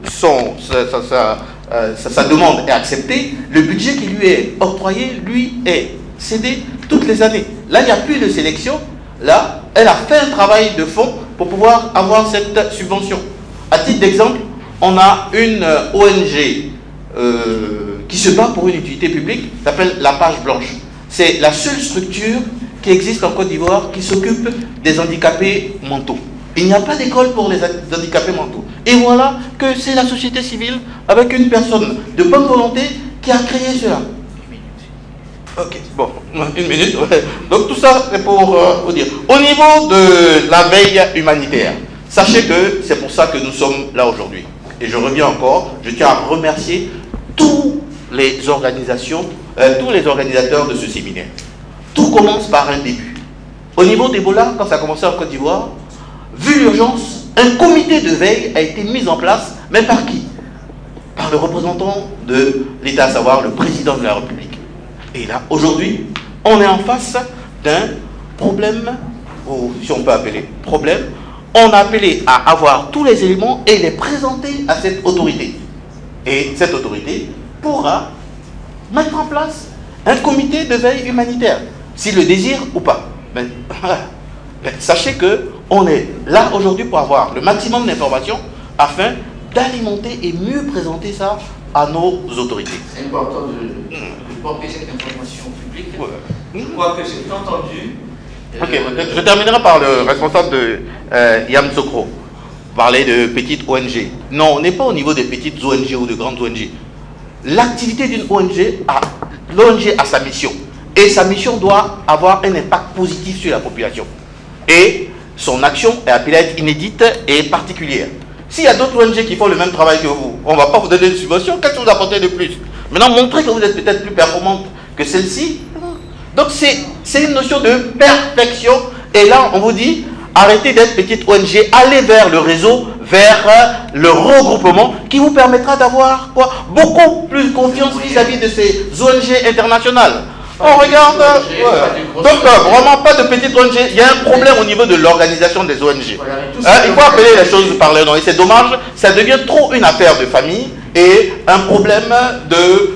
sa demande est acceptée, le budget qui lui est octroyé, lui, est cédé toutes les années. Là, il n'y a plus de sélection. Là, elle a fait un travail de fond pour pouvoir avoir cette subvention. À titre d'exemple, on a une ONG qui se bat pour une utilité publique, qui s'appelle La Page Blanche. C'est la seule structure qui existe en Côte d'Ivoire qui s'occupe des handicapés mentaux. Il n'y a pas d'école pour les handicapés mentaux. Et voilà que c'est la société civile, avec une personne de bonne volonté, qui a créé cela. Ok, bon, une minute. Donc tout ça, c'est pour vous dire. Au niveau de la veille humanitaire, sachez que c'est pour ça que nous sommes là aujourd'hui. Et je reviens encore, je tiens à remercier tous les organisations, tous les organisateurs de ce séminaire. Tout commence par un début. Au niveau d'Ebola, quand ça a commencé en Côte d'Ivoire, vu l'urgence, un comité de veille a été mis en place, mais par qui? Par le représentant de l'État, à savoir le président de la République. Et là, aujourd'hui, on est en face d'un problème, ou si on peut appeler problème. On a appelé à avoir tous les éléments et les présenter à cette autorité. Et cette autorité pourra mettre en place un comité de veille humanitaire, s'il le désire ou pas. Mais sachez qu'on est là aujourd'hui pour avoir le maximum d'informations afin d'alimenter et mieux présenter ça à nos autorités. C'est important de porter cette information publique. Je crois que c'est entendu. Ok, je terminerai par le responsable de Yamoussoukro. Parler de petites ONG. Non, on n'est pas au niveau des petites ONG ou de grandes ONG. L'activité d'une ONG, l'ONG a sa mission. Et sa mission doit avoir un impact positif sur la population. Et son action est appelée à être inédite et particulière. S'il y a d'autres ONG qui font le même travail que vous, on ne va pas vous donner une subvention, qu'est-ce que vous apportez de plus? Maintenant, montrez que vous êtes peut-être plus performante que celle-ci. Donc c'est une notion de perfection. Et là, on vous dit, arrêtez d'être petite ONG, allez vers le réseau, vers le regroupement qui vous permettra d'avoir beaucoup plus confiance vis-à-vis de ces ONG internationales. On regarde, donc vraiment pas de petites ONG. Il y a un problème au niveau de l'organisation des ONG. Il faut appeler les choses par leur nom. Et c'est dommage, ça devient trop une affaire de famille et un problème de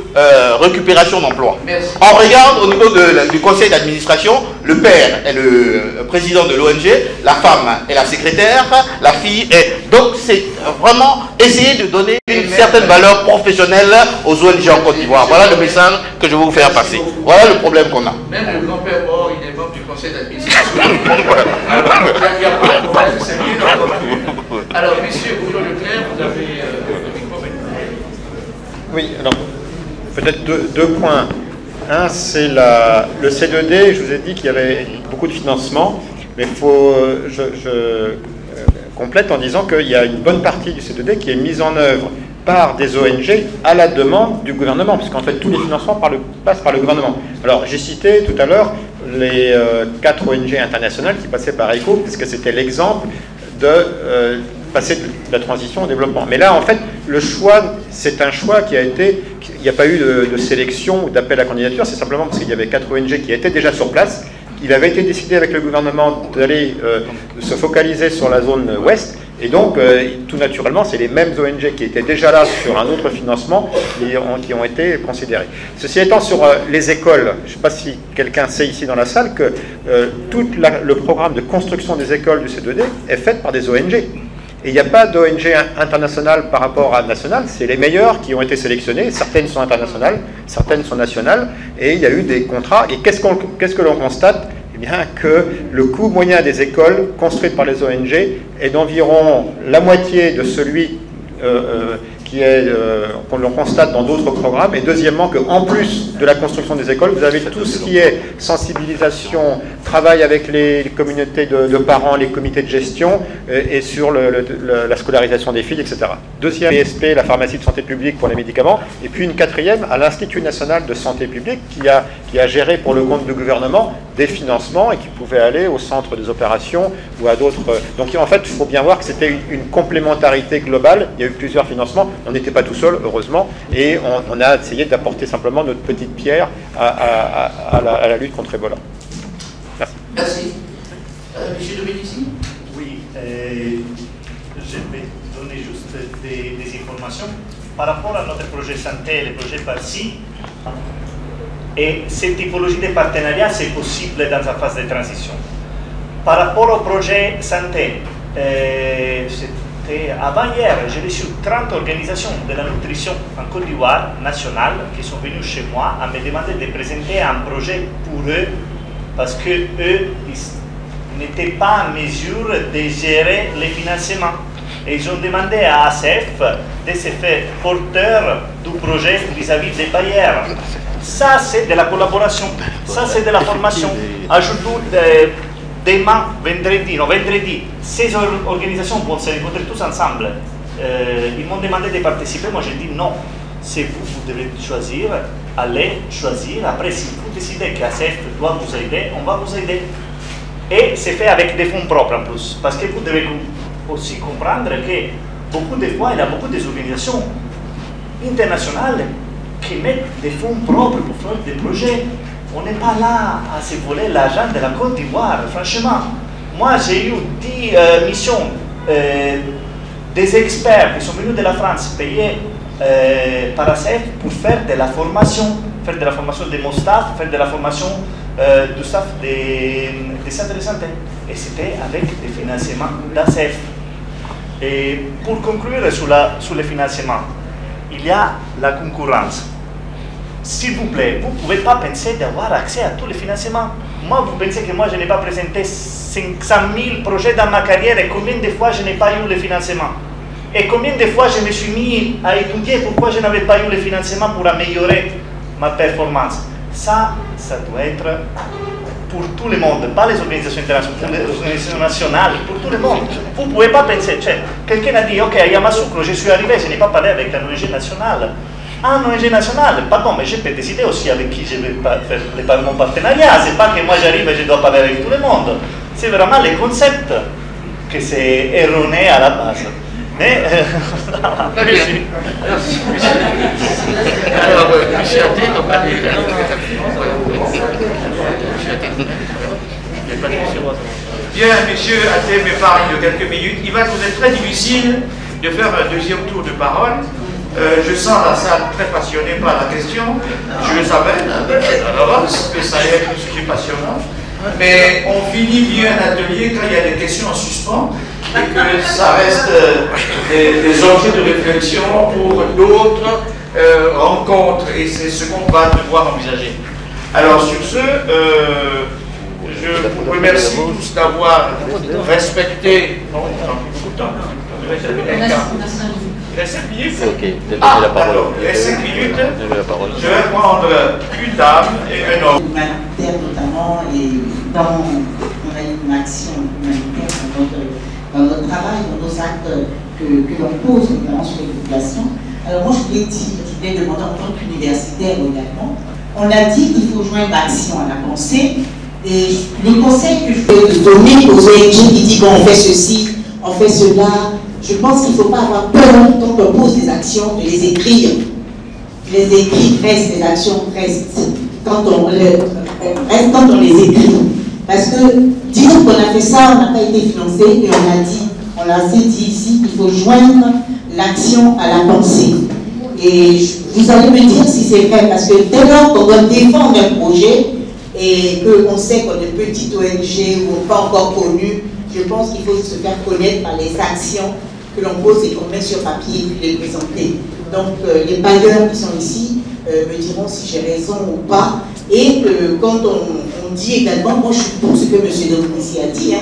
récupération d'emploi. On regarde au niveau du conseil d'administration, le père est le président de l'ONG, la femme est la secrétaire, la fille est... Donc c'est vraiment essayer de donner une certaine valeur professionnelle aux ONG en Côte d'Ivoire. Voilà le message que je vais vous faire passer. Voilà le problème qu'on a. Même le grand-père Mort, il est membre du conseil d'administration. Il n'y a pas de problème, c'est mieux encore. Alors, messieurs, Bouillon Leclerc, vous avez le micro maintenant. Oui, alors, peut-être deux points. Un, c'est le C2D. Je vous ai dit qu'il y avait beaucoup de financement, mais je complète en disant qu'il y a une bonne partie du C2D qui est mise en œuvre par des ONG à la demande du gouvernement, puisqu'en fait tous les financements passent par le gouvernement. Alors j'ai cité tout à l'heure les 4 ONG internationales qui passaient par ECHO, puisque c'était l'exemple de passer de la transition au développement. Mais là, en fait, le choix, c'est un choix qui a été... Il n'y a pas eu de sélection ou d'appel à candidature, c'est simplement parce qu'il y avait 4 ONG qui étaient déjà sur place. Il avait été décidé avec le gouvernement d'aller se focaliser sur la zone ouest. Et donc, tout naturellement, c'est les mêmes ONG qui étaient déjà là sur un autre financement qui ont été considérés. Ceci étant, sur les écoles, je ne sais pas si quelqu'un sait ici dans la salle que tout le programme de construction des écoles du C2D est fait par des ONG. Et il n'y a pas d'ONG internationale par rapport à nationale, c'est les meilleures qui ont été sélectionnées. Certaines sont internationales, certaines sont nationales, et il y a eu des contrats. Et qu'est-ce que l'on constate? Eh bien, que le coût moyen des écoles construites par les ONG est d'environ la moitié de celui qu'on l'on constate dans d'autres programmes, et deuxièmement qu'en plus de la construction des écoles, vous avez tout ce qui est sensibilisation, travail avec les communautés de parents, les comités de gestion, et sur la scolarisation des filles, etc. Deuxième, PSP, la pharmacie de santé publique pour les médicaments, et puis une quatrième à l'Institut national de santé publique qui a géré pour le compte du gouvernement des financements et qui pouvait aller au centre des opérations ou à d'autres. Donc en fait, il faut bien voir que c'était une complémentarité globale. Il y a eu plusieurs financements. On n'était pas tout seul, heureusement, et on a essayé d'apporter simplement notre petite pierre à la lutte contre Ebola. Merci. Merci. Monsieur Domenici? Oui, je vais donner juste des informations. Par rapport à notre projet santé, le projet PARSI, et cette typologie de partenariat, c'est possible dans la phase de transition. Par rapport au projet santé, avant-hier, j'ai reçu 30 organisations de la nutrition en Côte d'Ivoire nationale qui sont venues chez moi à me demander de présenter un projet pour eux parce qu'eux n'étaient pas en mesure de gérer les financements. Et ils ont demandé à ACF de se faire porteur du projet vis-à-vis des bailleurs. Ça, c'est de la collaboration. Ça, c'est de la formation. Ajoutons demain, vendredi, ces organisations vont se rencontrer tous ensemble Ils m'ont demandé de participer, moi j'ai dit non. C'est vous, vous devez choisir, allez choisir. Après, si vous décidez qu'ACF doit vous aider, on va vous aider. Et c'est fait avec des fonds propres en plus. Parce que vous devez aussi comprendre que beaucoup de fois, il y a beaucoup d'organisations internationales qui mettent des fonds propres pour faire des projets. On n'est pas là à se voler l'argent de la Côte d'Ivoire, franchement. Moi, j'ai eu 10 missions des experts qui sont venus de la France, payés par ACF pour faire de la formation de mon staff, faire de la formation du staff des centres de santé. Et c'était avec des financements d'ACF. Et pour conclure sur le financement, il y a la concurrence. S'il vous plaît, vous ne pouvez pas penser d'avoir accès à tous les financements. Moi, vous pensez que moi, je n'ai pas présenté 500 000 projets dans ma carrière et combien de fois je n'ai pas eu le financement? Et combien de fois je me suis mis à étudier pourquoi je n'avais pas eu le financement pour améliorer ma performance? Ça doit être pour tout le monde, pas les organisations internationales, pour les organisations nationales, pour tout le monde. Vous ne pouvez pas penser, quelqu'un a dit, ok, à Yamoussoukro, je suis arrivé, je n'ai pas parlé avec un ONG national. Un ONG national, pardon, mais je peux décider aussi avec qui je vais faire mon partenariat. C'est pas que moi j'arrive et je dois parler avec tout le monde. C'est vraiment le concept que c'est erroné à la base. Mais, Bien, monsieur Athé me parle de quelques minutes. Il va nous être très difficile de faire un deuxième tour de parole. Je sens la salle très passionnée par la question. Je le savais à l'avance que ça allait être un sujet passionnant. Mais on finit bien un atelier quand il y a des questions en suspens et que ça reste des objets de réflexion pour d'autres rencontres. Et c'est ce qu'on va devoir envisager. Alors sur ce, je vous remercie tous d'avoir respecté... Non, beaucoup de temps. Il reste 5 minutes. Ok, ah, d'accord. Il reste 5 minutes. Je vais prendre une dame et un homme. Humanitaire notamment, et on a une action humanitaire dans notre travail, dans nos actes que l'on pose notamment sur les populations. Alors moi je voulais demander en tant qu'universitaire également, on a dit qu'il faut joindre l'action à la pensée, et le conseil que je vais donner aux ONG qui disent bon, on fait ceci, on fait cela, je pense qu'il ne faut pas avoir peur quand on pose des actions de les écrire. Les écrits restent, les actions restent quand on les écrit. Parce que dire qu'on a fait ça, on n'a pas été financé et on l'a dit ici, il faut joindre l'action à la pensée. Et vous allez me dire si c'est vrai, parce que dès lors qu'on doit défendre un projet et qu'on sait qu'on est petite ONG ou pas encore connue, je pense qu'il faut se faire connaître par les actions que l'on pose et qu'on met sur papier et puis les présenter. Donc les bailleurs qui sont ici me diront si j'ai raison ou pas. Et quand on dit également, moi je suis pour ce que M. Dominici a dit,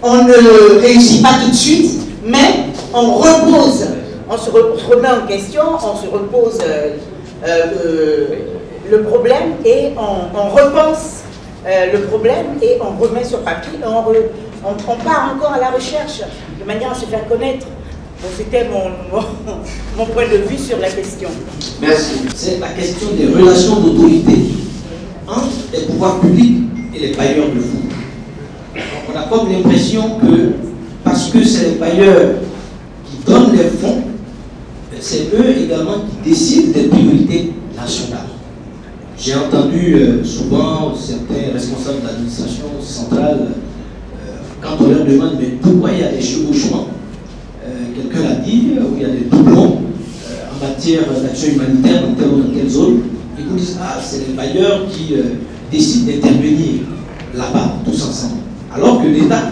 on ne réussit pas tout de suite, mais on repose, on se remet en question, on se repose le problème et on repense le problème et on remet sur papier, on part encore à la recherche de manière à se faire connaître. Bon, c'était mon point de vue sur la question. Merci. C'est la question des relations d'autorité entre les pouvoirs publics et les bailleurs de fonds. On a comme l'impression que, parce que c'est les bailleurs qui donnent les fonds, c'est eux également qui décident des priorités nationales. J'ai entendu souvent certains responsables de l'administration centrale, quand on leur demande mais pourquoi il y a des chevauchements, quelqu'un l'a dit, où il y a des doublons en matière d'action humanitaire dans telle ou dans telle zone, ils vous disent ah, c'est les bailleurs qui décident d'intervenir là-bas, tous ensemble. Alors que l'État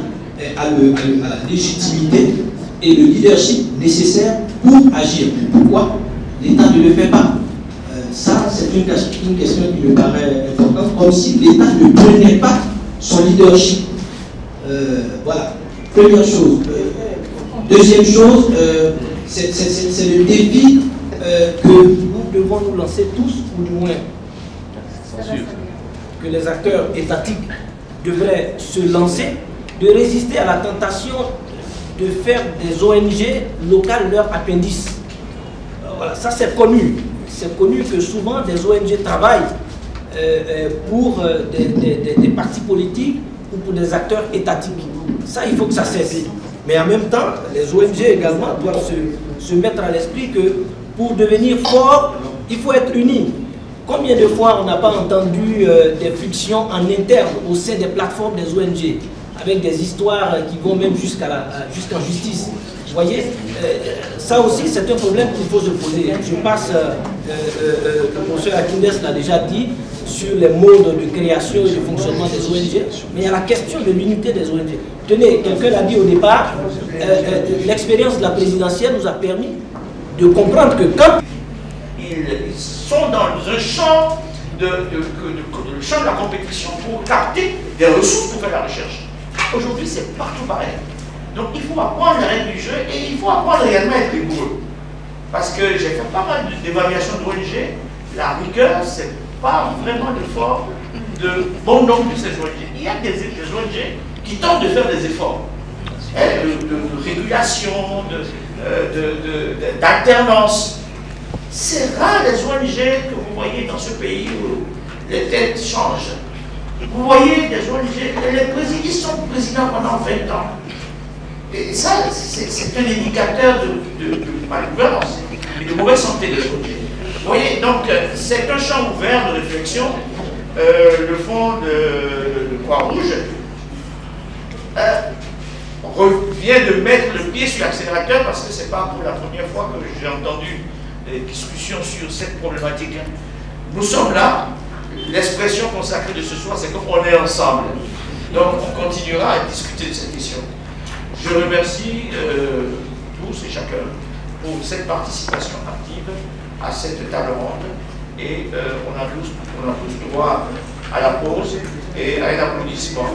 a la légitimité et le leadership nécessaire pour agir. Pourquoi l'État ne le fait pas? Ça, c'est une question qui me paraît importante, comme si l'État ne prenait pas son leadership. Voilà, première chose. Deuxième chose, c'est le défi que nous devons nous lancer tous, ou du moins que les acteurs étatiques devraient se lancer, de résister à la tentation de faire des ONG locales leur appendice. Voilà, ça c'est connu. C'est connu que souvent des ONG travaillent pour des partis politiques ou pour des acteurs étatiques. Ça, il faut que ça cesse. Mais en même temps, les ONG également doivent se mettre à l'esprit que pour devenir fort, il faut être unis. Combien de fois on n'a pas entendu des frictions en interne au sein des plateformes des ONG, avec des histoires qui vont même jusqu'en justice. Vous voyez, ça aussi c'est un problème qu'il faut se poser. Je passe, le professeur Akindes l'a déjà dit, sur les modes de création et de fonctionnement des ONG, mais il y a la question de l'unité des ONG. Tenez, quelqu'un l'a dit au départ, l'expérience de la présidentielle nous a permis de comprendre que quand ils sont dans un champ de la compétition pour capter des ressources pour faire la recherche. Aujourd'hui, c'est partout pareil. Donc il faut apprendre les règles du jeu et il faut apprendre réellement à être rigoureux. Parce que j'ai fait pas mal d'évaluations d'ONG, la rigueur, c'est pas vraiment le fort de bon nombre de ces ONG. Il y a des ONG qui tentent de faire des efforts de régulation, d'alternance. C'est rare les ONG que vous voyez dans ce pays où les têtes changent. Vous voyez des ONG, les présidents sont présidents pendant 20 ans. Et ça, c'est un indicateur de malgouvernance et de mauvaise santé des ONG. Vous voyez, donc c'est un champ ouvert de réflexion. Le fonds de Croix-Rouge revient de mettre le pied sur l'accélérateur parce que ce n'est pas pour la première fois que j'ai entendu des discussions sur cette problématique. Nous sommes là, l'expression consacrée de ce soir, c'est qu'on est ensemble. Donc on continuera à discuter de cette question. Je remercie tous et chacun pour cette participation active à cette table ronde et on a tous droit à la pause et à un applaudissement.